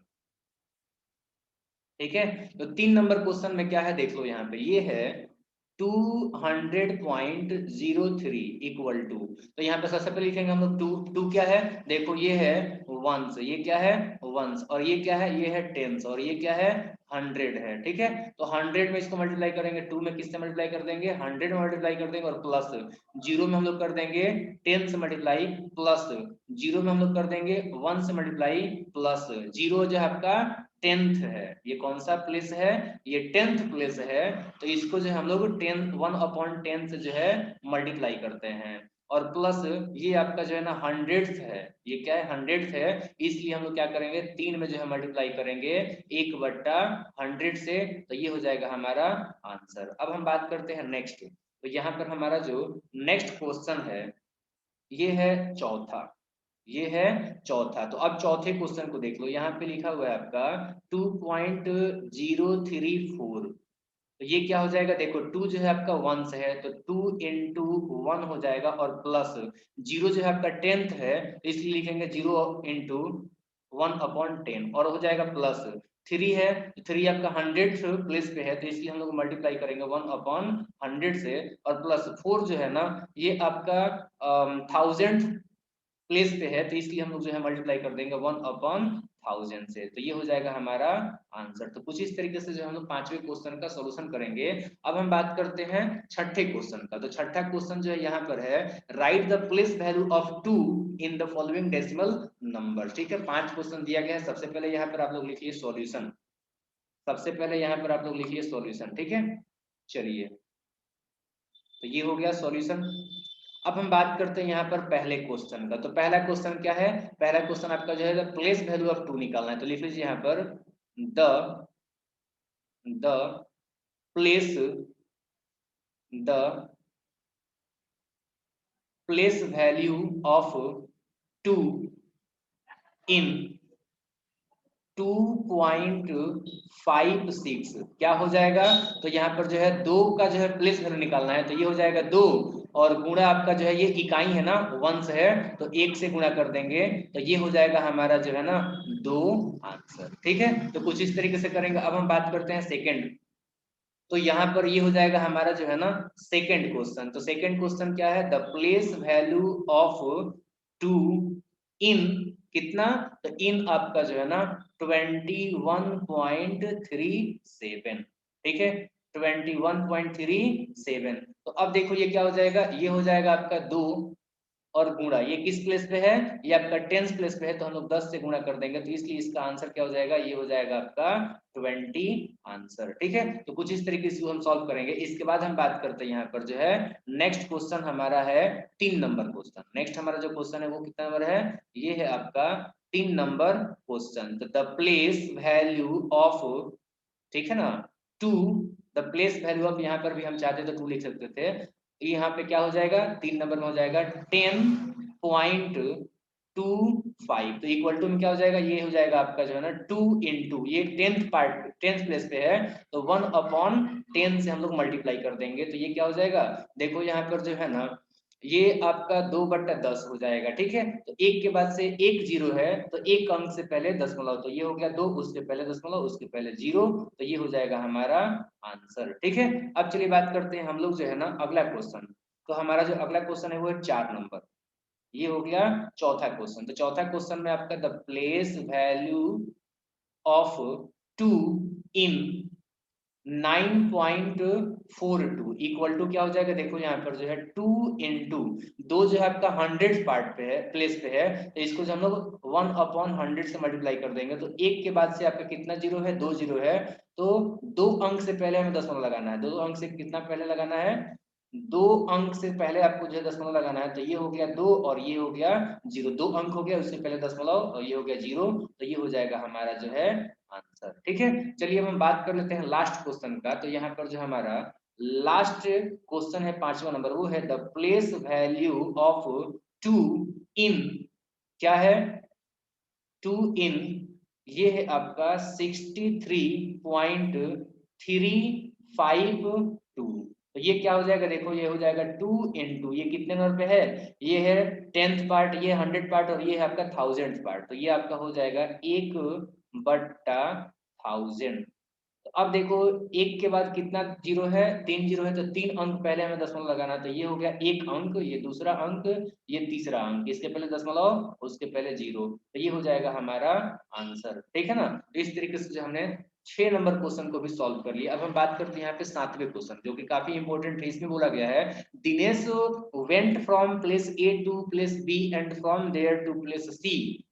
ठीक है, तो 3 नंबर क्वेश्चन में क्या है देख लो, यहाँ पे ये है 200.03 इक्वल टू, तो यहाँ पे सबसे पहले लिखेंगे हम लोग 2, 2 क्या है, देखो ये है वंस, ये क्या है वंस, और ये क्या है, ये है टेंस, और ये क्या है 100 है। ठीक है, तो 100 में इसको मल्टीप्लाई करेंगे, 2 में किससे मल्टीप्लाई कर देंगे, 100 में मल्टीप्लाई कर देंगे और प्लस जीरो में हम लोग कर देंगे 10 से मल्टीप्लाई, प्लस जीरो में हम लोग कर देंगे 1 से मल्टीप्लाई, प्लस जीरो जो है आपका 10th है, ये कौन सा प्लेस है, ये 10th प्लेस है, तो इसको जो है हम लोग 1/10 से जो है मल्टीप्लाई करते हैं और प्लस ये आपका जो है ना 100th है, ये क्या है 100th है, इसलिए हम लोग क्या करेंगे 3 में जो है मल्टीप्लाई करेंगे 1/100 से, तो ये हो जाएगा हमारा आंसर। अब हम बात करते हैं नेक्स्ट। तो यहाँ पर हमारा जो नेक्स्ट क्वेश्चन है ये है चौथा, ये है चौथा। तो अब चौथे क्वेश्चन को देख लो, यहाँ पे लिखा हुआ है आपका 2.034, तो ये क्या हो जाएगा, देखो 2 जो है आपका 1 से है, तो 2 इंटू 1 हो जाएगा और प्लस जीरो जो है आपका 10th है, तो इसलिए लिखेंगे 0 इंटू 1/10 और हो जाएगा प्लस 3 है, 3 आपका 100 प्लेस पे है तो इसलिए हम लोग मल्टीप्लाई करेंगे 1/100 से, और प्लस 4 जो है ना ये आपका 1000 प्लेस पे है तो इसलिए हम लोग जो है मल्टीप्लाई कर देंगे 1/1000 से, तो ये हो जाएगा हमारा आंसर। तो कुछ इस तरीके से जो हम लोग पांचवें क्वेश्चन का सॉल्यूशन करेंगे। अब हम बात करते हैं छठे क्वेश्चन का। तो छठा क्वेश्चन जो है यहाँ पर है, right the place value of 2 in the following decimal number. ठीक है, 5 क्वेश्चन दिया गया है। सबसे पहले यहाँ पर आप लोग लिखिए सॉल्यूशन, सबसे पहले यहाँ पर आप लोग लिखिए सॉल्यूशन। ठीक है, चलिए तो ये हो गया सॉल्यूशन। अब हम बात करते हैं यहाँ पर पहले क्वेश्चन का। तो पहला क्वेश्चन क्या है, पहला क्वेश्चन आपका जो है प्लेस वैल्यू ऑफ 2 निकालना है। तो लिख लीजिए यहाँ पर the place the place value of 2 इन 2.56 क्या हो जाएगा। तो यहाँ पर जो है 2 का जो है प्लेस वैल्यू निकालना है, तो ये हो जाएगा 2 और गुणा आपका जो है ये इकाई है ना वंश है तो 1 से गुणा कर देंगे तो ये हो जाएगा हमारा जो है ना 2 आंसर। ठीक है, तो कुछ इस तरीके से करेंगे। अब हम बात करते हैं सेकंड। तो यहाँ पर ये हो जाएगा हमारा जो है ना सेकंड क्वेश्चन। तो सेकंड क्वेश्चन क्या है, द प्लेस वैल्यू ऑफ 2 इन कितना, तो इन आपका जो है ना 21.37। ठीक है, 21.37। तो अब देखो ये क्या हो जाएगा, ये हो जाएगा आपका 2 और गुणा ये किस प्लेस पे है, ये आपका 10th प्लेस पे है तो हम लोग 10 से गुणा कर देंगे तो इसलिए इसका आंसर क्या हो जाएगा, ये हो जाएगा आपका 20 आंसर। ठीक है, तो कुछ इस तरीके से हम सॉल्व करेंगे। इसके बाद हम बात करते हैं यहाँ पर जो है नेक्स्ट क्वेश्चन हमारा है 3 नंबर क्वेश्चन। नेक्स्ट हमारा जो क्वेश्चन है वो कितना नंबर है, ये है आपका 3 नंबर क्वेश्चन। तो द प्लेस वैल्यू ऑफ, ठीक है ना 2, द प्लेस वैल्यू ऑफ, यहाँ पर भी हम चाहते तो 2 लिख सकते थे, यहाँ पे क्या हो जाएगा 3 नंबर में हो जाएगा 10.25। तो इक्वल टू में क्या हो जाएगा, ये हो जाएगा आपका जो है ना 2 इंटू ये 10th पार्ट 10th प्लेस पे है तो 1/10 से हम लोग मल्टीप्लाई कर देंगे तो ये क्या हो जाएगा, देखो यहाँ पर जो है ना ये आपका 2/10 हो जाएगा। ठीक है, तो एक के बाद से एक जीरो है तो एक अंक से पहले दशमलव, तो ये हो गया 2, उसके पहले दशमलव, उसके पहले जीरो, तो ये हो जाएगा हमारा आंसर। ठीक है, अब चलिए बात करते हैं हम लोग जो है ना अगला क्वेश्चन। तो हमारा जो अगला क्वेश्चन है वो है 4 नंबर, ये हो गया चौथा क्वेश्चन। तो चौथा क्वेश्चन में आपका the place value of 2 in 9.42 equal to क्या हो जाएगा, देखो यहाँ पर जो है 2 इंटू 2 जो है आपका 100 पार्ट पे है प्लेस पे है तो इसको जो हम लोग 1/100 से मल्टीप्लाई कर देंगे तो एक के बाद से आपका कितना जीरो है, 2 जीरो है तो 2 अंक से पहले हमें दशमलव लगाना है। 2 अंक से कितना पहले लगाना है, 2 अंक से पहले आपको जो है दशमलव लगाना है। तो ये हो गया 2 और ये हो गया जीरो, 2 अंक हो गया उससे पहले दशमलव और ये हो गया जीरो, तो ये हो जाएगा हमारा जो है आंसर। ठीक है, चलिए अब हम बात कर लेते हैं लास्ट क्वेश्चन का। तो यहाँ पर जो हमारा लास्ट क्वेश्चन है 5वां नंबर, वो है द प्लेस वैल्यू ऑफ 2 इन, क्या है 2 इन, ये है आपका 63.352। तो ये क्या हो जाएगा, देखो ये हो जाएगा 2 इंटू ये कितने नंबर पे है, ये है 10th पार्ट, ये 100 पार्ट और ये है आपका 1000th पार्ट, तो ये आपका हो जाएगा 1/1000। तो अब देखो एक के बाद कितना जीरो है, 3 जीरो है तो 3 अंक पहले हमें दशमलव लगाना, तो ये हो गया एक अंक, ये दूसरा अंक, ये तीसरा अंक, इसके पहले दशमलव उसके पहले जीरो, तो ये हो जाएगा हमारा आंसर। ठीक है ना, तो इस तरीके से जो हमने 6 नंबर क्वेश्चन को भी सॉल्व कर लिया। अब हम बात करते हैं यहाँ पे 7वें क्वेश्चन जो कि काफी इंपॉर्टेंट है। इसमें बोला गया है Dinesh went from place A to place B and from there to place C.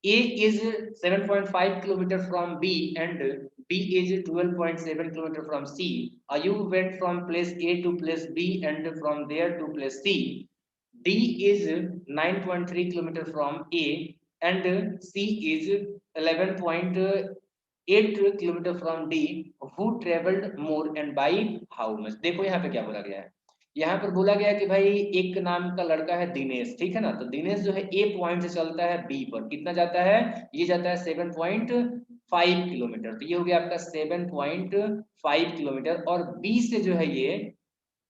A is 7.5 kilometer from B and B is 12.7 kilometer from C. You went from place A to place B and from there to place C. D is 9.3 kilometer from A and C is 11.8 kilometer from D. Who traveled more and by how much? देखो यहाँ पे क्या बोला गया है, यहाँ पर बोला गया कि भाई एक नाम का लड़का है दिनेश, ठीक है ना, तो दिनेश जो है ए पॉइंट से चलता है बी पर, कितना जाता है, ये जाता है 7.5 किलोमीटर, तो ये हो गया आपका 7.5 किलोमीटर, और बी से जो है ये,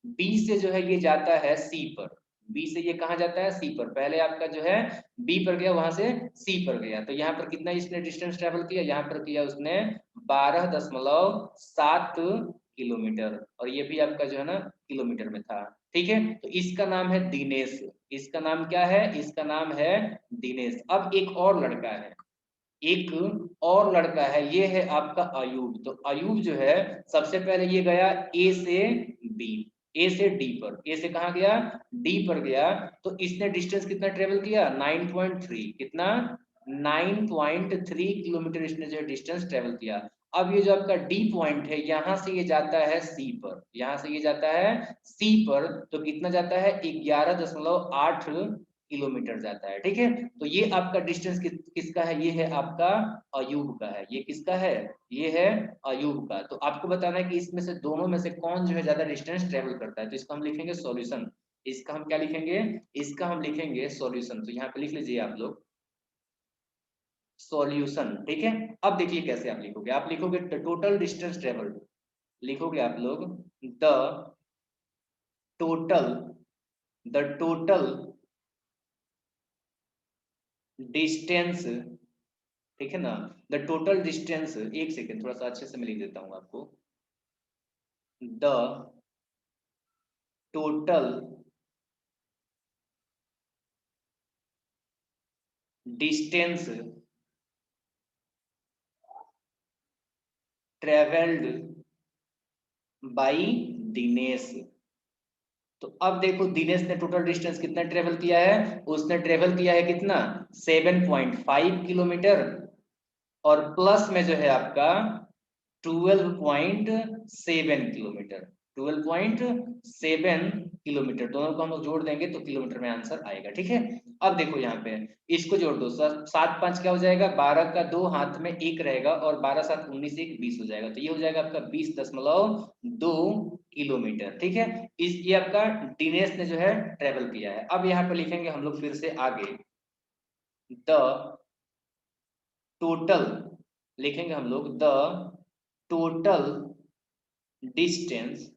बी से जो है ये जाता है सी पर, बी से ये कहाँ जाता है, सी पर। पहले आपका जो है बी पर गया, वहां से सी पर गया, तो यहाँ पर कितना इसने डिस्टेंस ट्रेवल किया, यहाँ पर किया उसने 12.7 किलोमीटर, और ये भी आपका जो है ना किलोमीटर में था। ठीक है, तो इसका नाम है दिनेश। इसका नाम क्या है, इसका नाम है दिनेश। अब एक और लड़का है, एक और लड़का है, ये है आपका अयूब। तो अयूब जो है सबसे पहले ये गया ए से बी, ए से डी पर, ए से कहा गया, डी पर गया। तो इसने डिस्टेंस कितना ट्रेवल किया, 9.3, कितना, 9.3 किलोमीटर इसने जो डिस्टेंस ट्रेवल किया। अब ये जो आपका डी पॉइंट है, यहां से ये जाता है सी पर, यहां से ये जाता है सी पर, तो कितना जाता है, 11.8 किलोमीटर जाता है। ठीक है, तो ये आपका डिस्टेंस किसका है, ये है आपका अयूब का है। ये किसका है, ये है अयूब का। तो आपको बताना है कि इसमें से दोनों में से कौन जो है ज्यादा डिस्टेंस ट्रेवल करता है। तो इसका हम लिखेंगे सॉल्यूशन, इसका हम क्या लिखेंगे, इसका हम लिखेंगे सॉल्यूशन। तो यहाँ पे लिख लीजिए आप लोग सॉल्यूशन। ठीक है, अब देखिए कैसे आप लिखोगे, आप लिखोगे टोटल डिस्टेंस ट्रेवल्ड, लिखोगे आप लोग the total, the total distance, ठीक है ना, द टोटल डिस्टेंस, एक सेकेंड थोड़ा सा अच्छे से मैं लिख देता हूं आपको, the total distance travelled by Dinesh. तो अब देखो दिनेश ने टोटल डिस्टेंस कितना ट्रेवल किया है, उसने ट्रेवल किया है कितना, 7.5 किलोमीटर, और प्लस में जो है आपका 12.7 किलोमीटर, 12.7 किलोमीटर, दोनों को हम लोग जोड़ देंगे तो किलोमीटर में आंसर आएगा। ठीक है, अब देखो यहाँ पे इसको जोड़ दो, 7 5 क्या हो जाएगा, 12 का 2 हाथ में 1 रहेगा, और 12 7 19 1 20 हो जाएगा, तो ये हो जाएगा आपका 20.2 किलोमीटर। ठीक है, इस ये आपका दिनेश ने जो है ट्रेवल किया है। अब यहाँ पे लिखेंगे हम लोग फिर से आगे, द टोटल, लिखेंगे हम लोग the total distance,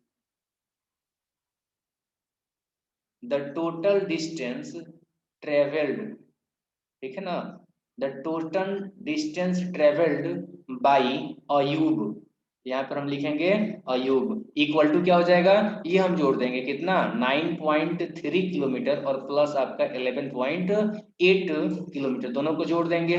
the total distance travelled, ठीक है ना, the total distance travelled by Ayub, यहाँ पर हम लिखेंगे अयूब, इक्वल टू क्या हो जाएगा, ये हम जोड़ देंगे कितना, 9.3 किलोमीटर, और प्लस आपका 11.8 किलोमीटर, दोनों को जोड़ देंगे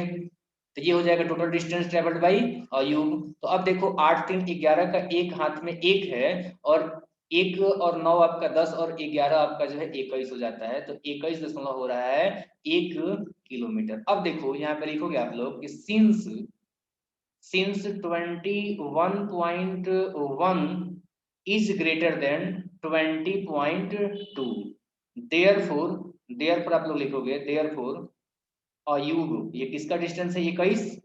तो ये हो जाएगा total distance travelled by Ayub. तो अब देखो 8 3 11 का एक हाथ में 1 है, और 1 और 9 आपका 10, और 11 आपका जो है 21 हो जाता है, तो 21 हो रहा है 1 किलोमीटर। अब देखो यहाँ पे लिखोगे आप लोग कि since 21.1 is greater than 20.2, therefore आप लोग लिखोगे देयरफॉर अयूब, ये किसका डिस्टेंस है, 21,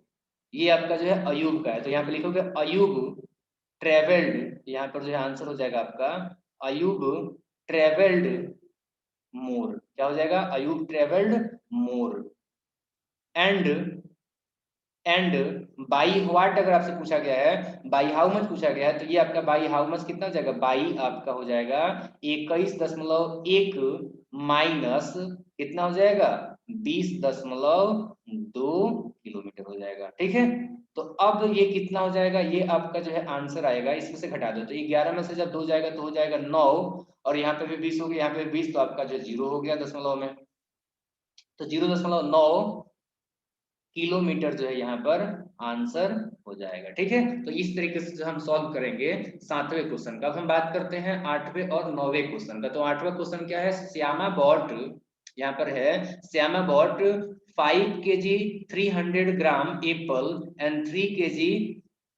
ये आपका जो है अयूब का है, तो यहाँ पे लिखोगे अयूब ट्रेवल्ड, यहाँ पर जो है आंसर हो जाएगा आपका अयूब ट्रेवल्ड मोर, क्या हो जाएगा, Ayub travelled more, and and by what अगर आपसे पूछा गया है, बाई हाउ मच पूछा गया है, तो ये आपका बाई हाउ मच कितना हो जाएगा, बाई आपका हो जाएगा 21.1 माइनस कितना हो जाएगा, 20.2 किलोमीटर हो जाएगा। ठीक है, तो अब ये कितना हो जाएगा, ये आपका जो है आंसर आएगा, इसमें से घटा दो, तो 11 में से जब 2 जाएगा तो हो जाएगा 9, और यहाँ पे भी 20 हो गया, यहाँ पे भी 20, तो आपका जो 0 हो गया दशमलव में, तो 0.9 किलोमीटर जो है यहाँ पर आंसर हो जाएगा। ठीक है, तो इस तरीके से जो हम सॉल्व करेंगे 7वें क्वेश्चन का। अब हम बात करते हैं 8वें और 9वें क्वेश्चन का। तो 8वां क्वेश्चन क्या है, श्यामा बॉट, यहाँ पर है श्यामा बॉट 5 kg 300 ग्राम एप्पल एंड 3 kg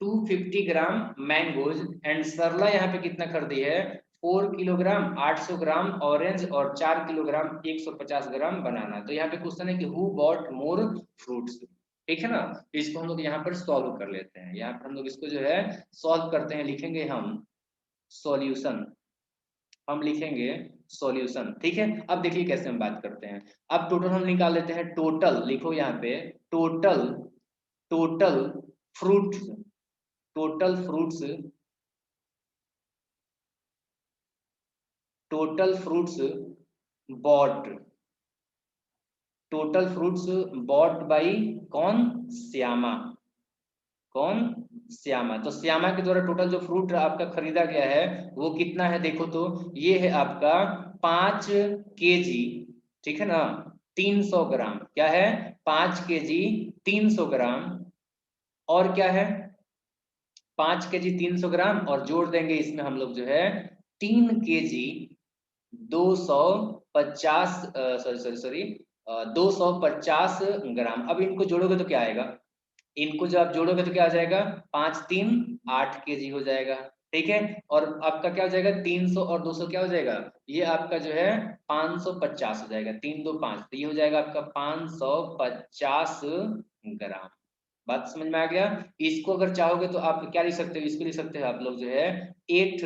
250 ग्राम मैंगोज, एंड सरला यहाँ पे कितना कर दी है, 4 किलोग्राम 800 ग्राम ऑरेंज, और 4 किलोग्राम 150 ग्राम बनाना। तो यहाँ पे क्वेश्चन है कि हु बॉट मोर फ्रूट्स, ठीक है ना, इसको हम लोग यहाँ पर सॉल्व कर लेते हैं। यहाँ पर हम लोग इसको जो है सॉल्व करते हैं, लिखेंगे हम सॉल्यूशन, हम लिखेंगे सॉल्यूशन। ठीक है, अब देखिए कैसे हम बात करते हैं। अब टोटल हम निकाल लेते हैं, टोटल लिखो यहाँ पे, total total fruits, total fruits, total fruits bought, total fruits bought by कौन, श्यामा, कौन, श्यामा। तो श्यामा के द्वारा टोटल जो फ्रूट आपका खरीदा गया है वो कितना है, देखो तो ये है आपका 5 kg, ठीक है ना, 300 ग्राम, क्या है 5 kg 300 ग्राम, और क्या है 5 kg 300 ग्राम, और जोड़ देंगे इसमें हम लोग जो है 3 kg 250 सॉरी सॉरी सॉरी 250 ग्राम। अब इनको जोड़ोगे तो क्या आएगा, इनको जब आप जोड़ोगे तो क्या आ जाएगा, 5 3 8 kg हो जाएगा, ठीक है। और आपका क्या हो जाएगा, 300 और 200 क्या हो जाएगा, ये आपका जो है 550 हो जाएगा, 3 2 5, तो ये हो जाएगा आपका 550 ग्राम। बात समझ में आ गया। इसको अगर चाहोगे तो आप क्या लिख सकते हो, इसको लिख सकते हो आप लोग जो है 8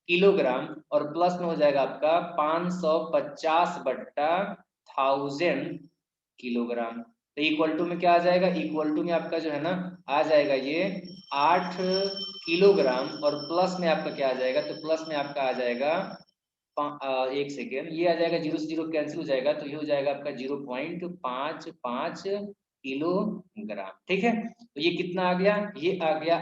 किलोग्राम, और प्लस में हो जाएगा आपका 550 बट्टा 1000 किलोग्राम। तो इक्वल टू में क्या आ जाएगा, इक्वल टू में आपका जो है ना आ जाएगा ये 8 किलोग्राम, और प्लस में आपका क्या आ जाएगा, तो प्लस में आपका आ जाएगा एक सेकेंड, ये आ जाएगा 0 से 0 कैंसिल हो जाएगा, तो ये हो जाएगा आपका 0.55 किलोग्राम, ठीक है। तो ये कितना आ गया, ये आ गया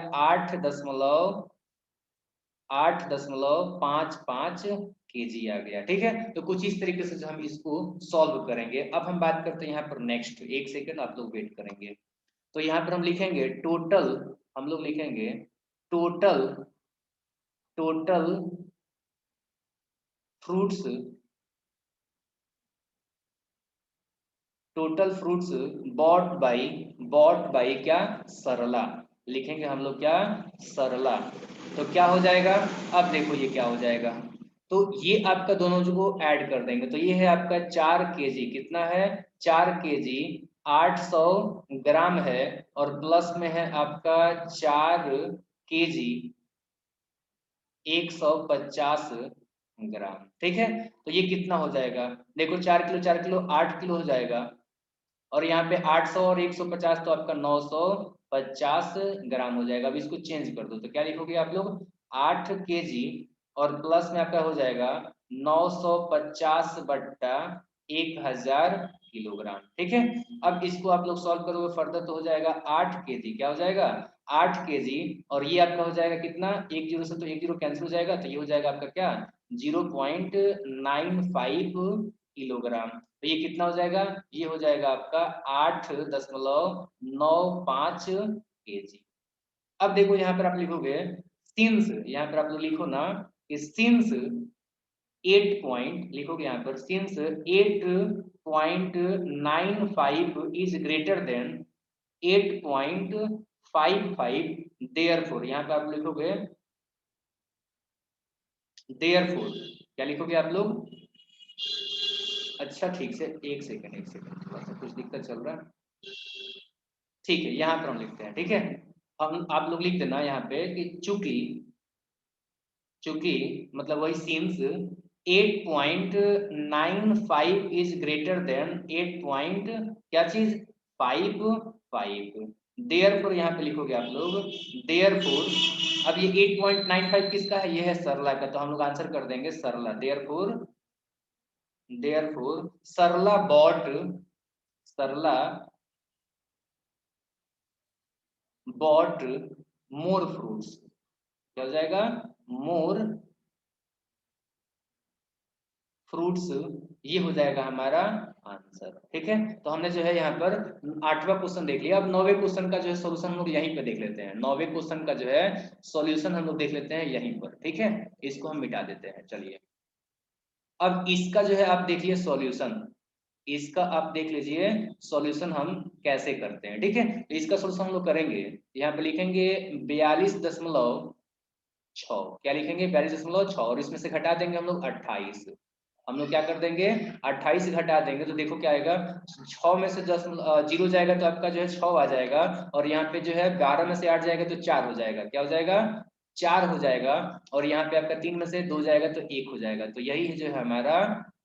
8.55 kg आ गया, ठीक है। तो कुछ इस तरीके से जो हम इसको सॉल्व करेंगे। अब हम बात करते हैं यहाँ पर नेक्स्ट, एक सेकेंड आप लोग वेट करेंगे। तो यहाँ पर हम लिखेंगे टोटल, हम लोग लिखेंगे total, total fruits, total fruits bought by क्या, सरला, लिखेंगे हम लोग क्या, सरला। तो क्या हो जाएगा, अब देखो ये क्या हो जाएगा, तो ये आपका दोनों जो को ऐड कर देंगे, तो ये है आपका 4 kg, कितना है 4 kg 800 ग्राम है, और प्लस में है आपका 4 kg 150 ग्राम, ठीक है। तो ये कितना हो जाएगा, देखो 4 किलो 8 किलो हो जाएगा, और यहाँ पे 800 और 150 तो आपका 950 ग्राम हो जाएगा। अब इसको चेंज कर दो तो क्या लिखोगे आप लोग, 8 kg, और प्लस में आपका हो जाएगा 950 बट्टा 1000 किलोग्राम, ठीक है। अब इसको आप लोग सॉल्व करोगे फर्दर तो हो जाएगा 8 kg, क्या हो जाएगा 8 kg, और ये आपका हो जाएगा कितना, एक जीरो से तो एक जीरो कैंसिल हो जाएगा, तो ये हो जाएगा आपका क्या 0.95 किलोग्राम। तो ये कितना हो जाएगा, ये हो जाएगा आपका 8.95 kg। अब देखो यहाँ पर आप लिखोगे सिंस, यहाँ पर आप लोग लिखो ना कि सिंस 8 पॉइंट, लिखोगे यहाँ पर since 8.95 is greater than 8.55, therefore, यहाँ पे आप लिखोगे देयरफॉर, क्या लिखोगे आप लोग, अच्छा ठीक से एक सेकंड थोड़ा सा कुछ दिक्कत चल रहा है, ठीक है यहाँ पर हम लिखते हैं, ठीक है। हम आप लोग लिख देना यहाँ पे कि चूंकि, चूंकि मतलब वही since 8.95 is greater than 8 point क्या चीज 55, देयरफॉर यहाँ पे लिखोगे आप लोग देयरफॉर। अब ये 8.95 किसका है, ये है सरला का, तो हम लोग आंसर कर देंगे सरला, देयरफॉर, देयरफॉर सरला बॉट, सरला बॉट मोर फ्रूट्स, क्या हो जाएगा मोर फ्रूट्स, ये हो जाएगा हमारा आंसर, ठीक है। तो हमने जो है यहाँ पर 8वां क्वेश्चन देख लिया। अब 9वें क्वेश्चन का जो है सॉल्यूशन हम लोग यहीं पे देख लेते हैं, 9वें क्वेश्चन का जो है सॉल्यूशन हम लोग देख लेते हैं यहीं पर, ठीक है। इसको हम मिटा देते हैं, चलिए। अब इसका जो है आप देखिए सॉल्यूशन, इसका आप देख लीजिए सॉल्यूशन हम कैसे करते हैं, ठीक है। तो इसका सॉल्यूशन हम लोग करेंगे, यहाँ पे लिखेंगे 42.6, क्या लिखेंगे 42.6, और इसमें से घटा देंगे हम लोग 28, हम लोग क्या कर देंगे 28 घटा देंगे, तो देखो क्या आएगा 6 में से 10 जीरो जाएगा तो आपका जो है 6 आ जाएगा, और यहाँ पे जो है 12 में से 8 जाएगा तो 4 हो जाएगा, क्या हो जाएगा 4 हो जाएगा, और यहाँ पे आपका 3 में से 2 जाएगा तो 1 हो जाएगा, तो यही जो है हमारा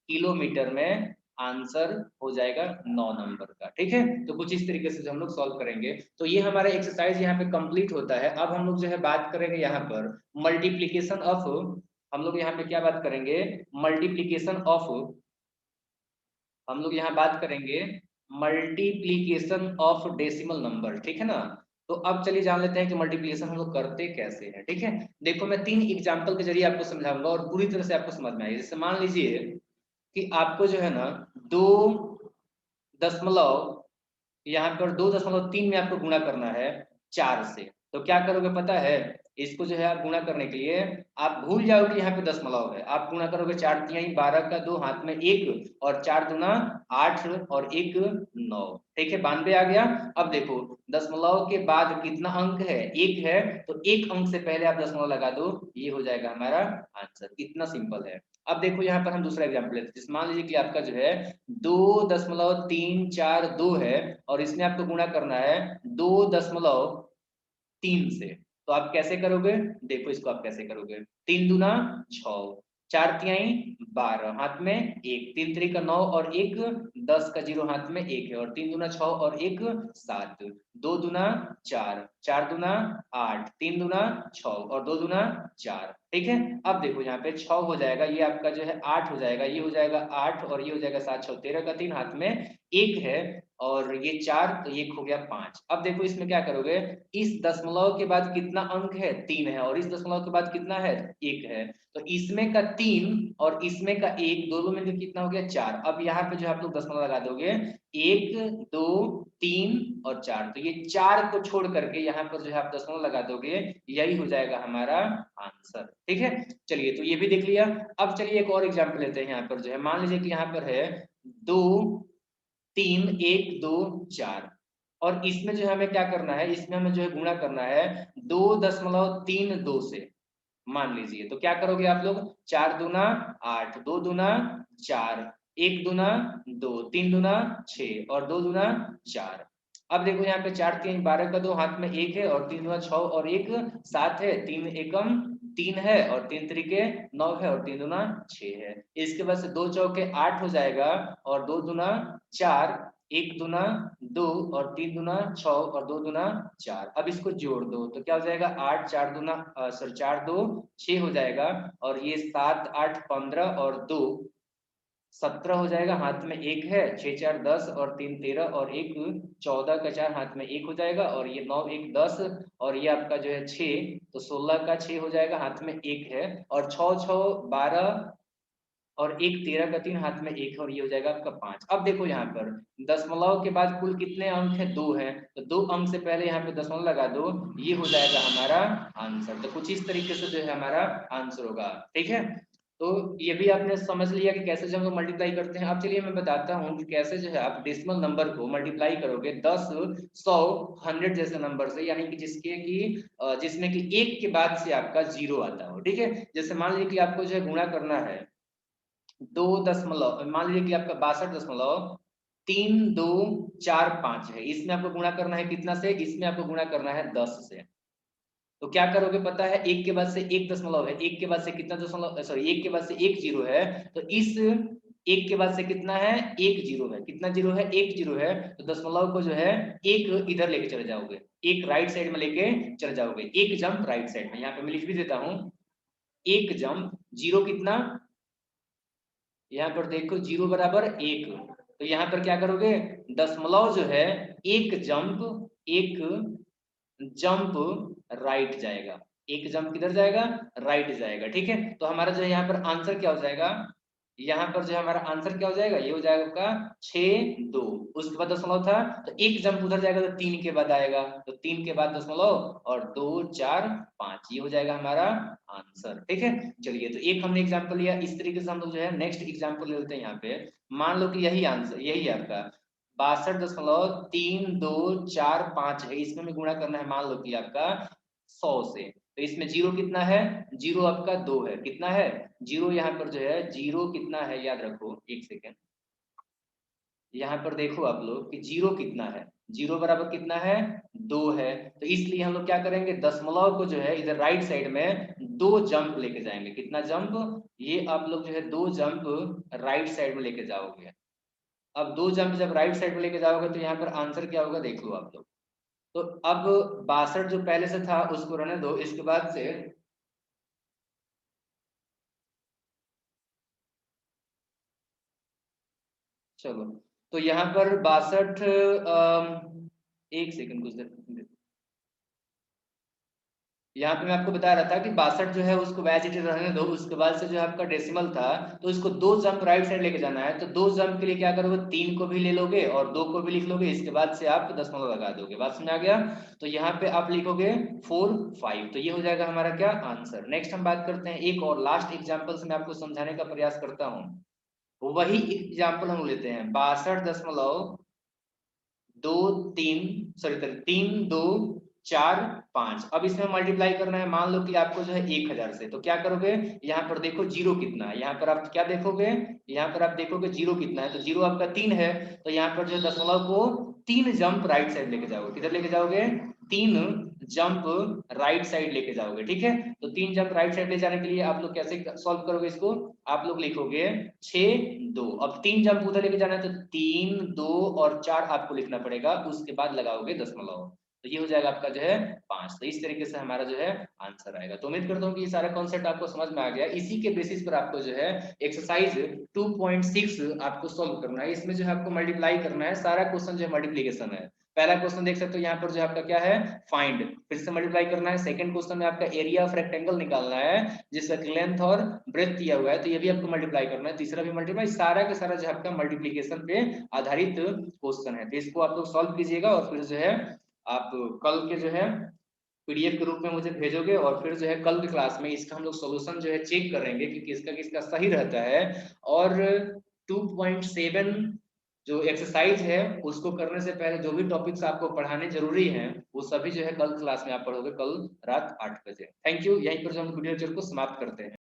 किलोमीटर में आंसर हो जाएगा 9 नंबर का, ठीक है। तो कुछ इस तरीके से जो हम लोग सॉल्व करेंगे, तो ये हमारा एक्सरसाइज यहाँ पे कंप्लीट होता है। अब हम लोग जो है बात करेंगे यहाँ पर मल्टीप्लीकेशन ऑफ, हम लोग यहाँ पे क्या बात करेंगे मल्टीप्लीकेशन ऑफ हम लोग यहाँ बात करेंगे मल्टीप्लीकेशन ऑफ डेसिमल नंबर, ठीक है ना। तो अब चलिए जान लेते हैं कि मल्टीप्लीकेशन हम लोग करते कैसे हैं, ठीक है। देखो मैं 3 एग्जाम्पल के जरिए आपको समझाऊंगा और पूरी तरह से आपको समझ में आएगी। जैसे मान लीजिए कि आपको जो है ना 2 दशमलव यहाँ पर 2.3 में आपको गुणा करना है 4 से। तो क्या करोगे पता है, इसको जो है आप गुणा करने के लिए आप भूल जाओगे यहाँ पे दशमलव है, आप गुणा करोगे 4 तिहाई 12 का 2 हाथ में 1 और 4 दूना 8 और 1 9, ठीक है 92 आ गया। अब देखो दशमलव के बाद कितना अंक है, 1 है, तो 1 अंक से पहले आप दशमलव लगा दो, ये हो जाएगा हमारा आंसर। इतना सिंपल है। अब देखो यहाँ पर हम दूसरा एग्जाम्पल लेते हैं। जिस मान लीजिए कि आपका जो है 2.342 है और इसमें आपको गुणा करना है 2.3 से। तो आप कैसे करोगे, देखो इसको आप कैसे करोगे, 3 दूना 6, 4 तिहाई 12 हाथ में 1, 3 3 का 9 और 1 10 का 0 हाथ में 1 है और 3 दूना 6 और 1 7, 2 दूना 4, 4 दूना 8, 3 दूना 6 और 2 दूना 4, ठीक है। अब देखो यहाँ पे 6 हो जाएगा, ये आपका जो है 8 हो जाएगा, ये हो जाएगा 8 और ये हो जाएगा 7 6 13 का 3 हाथ में 1 है और ये 4, तो ये हो गया 5। अब देखो इसमें क्या करोगे, इस दशमलव के बाद कितना अंक है, 3 है, और इस दशमलव के बाद कितना है, 1 है। तो इसमें का 3 और इसमें का 1 दोनों मिलकर कितना हो गया, 4। अब यहाँ पे जो आप लोग दशमलव लगा दोगे 1 2 3 और 4, तो ये 4 को छोड़ करके यहाँ पर जो है आप दशमलव लगा दोगे, यही हो जाएगा हमारा आंसर, ठीक है। चलिए तो ये भी देख लिया। अब चलिए एक और एग्जाम्पल लेते हैं। यहाँ पर जो है मान लीजिए कि यहाँ पर है 2 3 1 2 4 और इसमें जो है हमें क्या करना है, इसमें हमें जो है गुणा करना है 2.32 से। मान लीजिए तो क्या करोगे आप लोग, 4 दूना 8, 2 दूना 4, 1 दूना 2, 3 दूना 6 और 2 दूना 4। अब देखो यहाँ पे 4 3 12 का 2 हाथ में 1 है और 3 दूना 6 और 1 7 है, 3 एकम 3 है और 3 त्रिके 9 है और 3 दूना 6 है। इसके बाद से 2 चौके 8 हो जाएगा और 2 दूना 4, 1 दूना 2 और 3 दूना 6 और 2 दूना 4। अब इसको जोड़ दो तो क्या हो जाएगा, 8 4 दूना 4 2 6 हो जाएगा और ये 7 8 15 और 2 17 हो जाएगा, हाथ में 1 है, 6 4 10 और 3 13 और 1 14 का 4 हाथ में 1 हो जाएगा और ये 9 1 10 और ये आपका जो है 6, तो 16 का 6 हो जाएगा, हाथ में 1 है और 6 6 12 और 1 13 का 3 हाथ में 1 है और ये हो जाएगा आपका 5। अब देखो यहाँ पर दशमलव के बाद कुल कितने अंक है, 2 है, तो 2 अंक से पहले यहाँ पे दशमलव लगा दो, ये हो जाएगा हमारा आंसर। तो कुछ इस तरीके से जो है हमारा आंसर होगा, ठीक है। तो ये भी आपने समझ लिया कि कैसे जो हम लोग मल्टीप्लाई करते हैं। अब चलिए मैं बताता हूँ कि कैसे जो है आप डेसिमल नंबर को मल्टीप्लाई करोगे 10 100 100 जैसे नंबर से, यानी कि जिसके कि जिसमें कि 1 के बाद से आपका 0 आता हो, ठीक है। जैसे मान लीजिए कि आपको जो है गुणा करना है 2 दशमलव, मान लीजिए कि आपका 62.3245 है, इसमें आपको गुणा करना है कितना से, इसमें आपको गुणा करना है 10 से। तो क्या करोगे पता है, एक के बाद से एक दशमलव है, एक के बाद से कितना दशमलव, सॉरी एक के बाद से एक जीरो है, तो इस एक के बाद से कितना है, एक जीरो है, कितना जीरो है, एक जीरो है, तो दशमलव को जो है एक इधर लेके चले जाओगे, एक राइट साइड में लेके चले जाओगे, एक जंप राइट साइड में। यहाँ पे मैं लिख भी देता हूँ, एक जंप, जीरो कितना, यहाँ पर देखो जीरो बराबर 1, तो यहाँ पर क्या करोगे, दशमलव जो है एक जंप राइट जाएगा, एक जंप किधर जाएगा, राइट जाएगा, ठीक है। तो हमारा जो है यहाँ पर आंसर क्या हो जाएगा, यहाँ पर जो है हमारा आंसर क्या हो जाएगा, ये हो जाएगा आपका 6 2, उसके बाद दशमलव था तो एक जंप उधर जाएगा तो 3 के बाद आएगा, तो 3 के बाद दशमलव और 2 4 5, ये हो जाएगा हमारा आंसर, ठीक है। चलिए तो एक हमने एग्जाम्पल लिया, इस तरीके से हम लोग जो है नेक्स्ट एग्जाम्पल लेते हैं। यहाँ पे मान लो कि यही आंसर, यही है आपका 62.3245 है, इसमें भी गुणा करना है मान लो कि आपका 100 से। तो इसमें जीरो कितना है, जीरो आपका 2 है, कितना है जीरो, यहाँ पर जो है जीरो कितना है, याद रखो एक सेकेंड, यहाँ पर देखो आप लोग कि जीरो कितना है, जीरो बराबर कितना है, 2 है, तो इसलिए हम लोग क्या करेंगे, दशमलव को जो है इधर राइट साइड में 2 जंप लेके जाएंगे, कितना जंप, ये आप लोग जो है 2 जंप राइट साइड में लेके जाओगे। अब 2 जंप जब राइट साइड में लेके जाओगे तो यहाँ पर आंसर क्या होगा, देख लो आप लोग। तो अब 62 जो पहले से था उसको रहने दो, इसके बाद से चलो, तो यहाँ पर 62, एक सेकंड कुछ देर, यहाँ पे मैं आपको बता रहा था कि 62 जो है उसको एज इट इज रहने दो, उसके बाद से जो आपका डेसिमल था तो इसको 2 जंप राइट साइड लेके जाना है, तो 2 जंप के लिए क्या करोगे, 3 को भी ले लोगे और 2 को भी लिख लोगे, इसके बाद से आप दशमलव लगा दोगे। बात समझ आ गया? तो यहाँ पे आप लिखोगे 4 5, तो ये हो जाएगा हमारा क्या आंसर। नेक्स्ट हम बात करते हैं एक और लास्ट एग्जाम्पल से मैं आपको समझाने का प्रयास करता हूँ। वही एग्जाम्पल हम लेते हैं 62.23, अब इसमें मल्टीप्लाई करना है, मान लो कि आपको जो है 1000 से, तो क्या करोगे, यहाँ पर देखो जीरो कितना है, यहाँ पर आप क्या देखोगे, यहाँ पर आप देखोगे जीरो कितना है, तो जीरो आपका 3 है, तो यहाँ पर जो है दशमलव को 3 जंप राइट साइड लेके जाओगे, किधर लेके जाओगे, 3 जंप राइट साइड लेके जाओगे, ठीक है। तो 3 जंप राइट साइड ले जाने के लिए आप लोग कैसे सॉल्व करोगे इसको, आप लोग लिखोगे 6 2, अब 3 जंप उधर लेके जाना है तो 3 2 और 4 आपको लिखना पड़ेगा, उसके बाद लगाओगे दशमलव, तो ये हो जाएगा आपका जो है 5। तो इस तरीके से हमारा जो है आंसर आएगा। तो उम्मीद करता हूँ कि ये सारा कॉन्सेप्ट आपको समझ में आ गया। इसी के बेसिस पर आपको जो है एक्सरसाइज 2.6 आपको सॉल्व करना है। इसमें जो है आपको मल्टीप्लाई करना है, सारा क्वेश्चन जो है मल्टीप्लीकेशन है। पहला क्वेश्चन देख सकते हो यहाँ पर जो आपका क्या है, फाइंड, फिर से मल्टीप्लाई करना है। सेकंड क्वेश्चन में आपका एरिया ऑफ रेक्टेंगल निकालना है जिसका लेंथ और ब्रेथ दिया हुआ है, तो ये भी आपको मल्टीप्लाई करना है। तीसरा भी मल्टीप्लाई, सारा का सारा जो आपका मल्टीप्लीकेशन पे आधारित क्वेश्चन है, तो इसको आप लोग सॉल्व कीजिएगा और फिर जो है आप कल के जो है पीडीएफ के रूप में मुझे भेजोगे, और फिर जो है कल की क्लास में इसका हम लोग सॉल्यूशन जो है चेक करेंगे कि किसका किसका सही रहता है। और 2.7 जो एक्सरसाइज है उसको करने से पहले जो भी टॉपिक्स आपको पढ़ाने जरूरी हैं वो सभी जो है कल क्लास में आप पढ़ोगे, कल रात 8 बजे। थैंक यू, यहीं पर जो हम वीडियो लेक्चर को समाप्त करते हैं।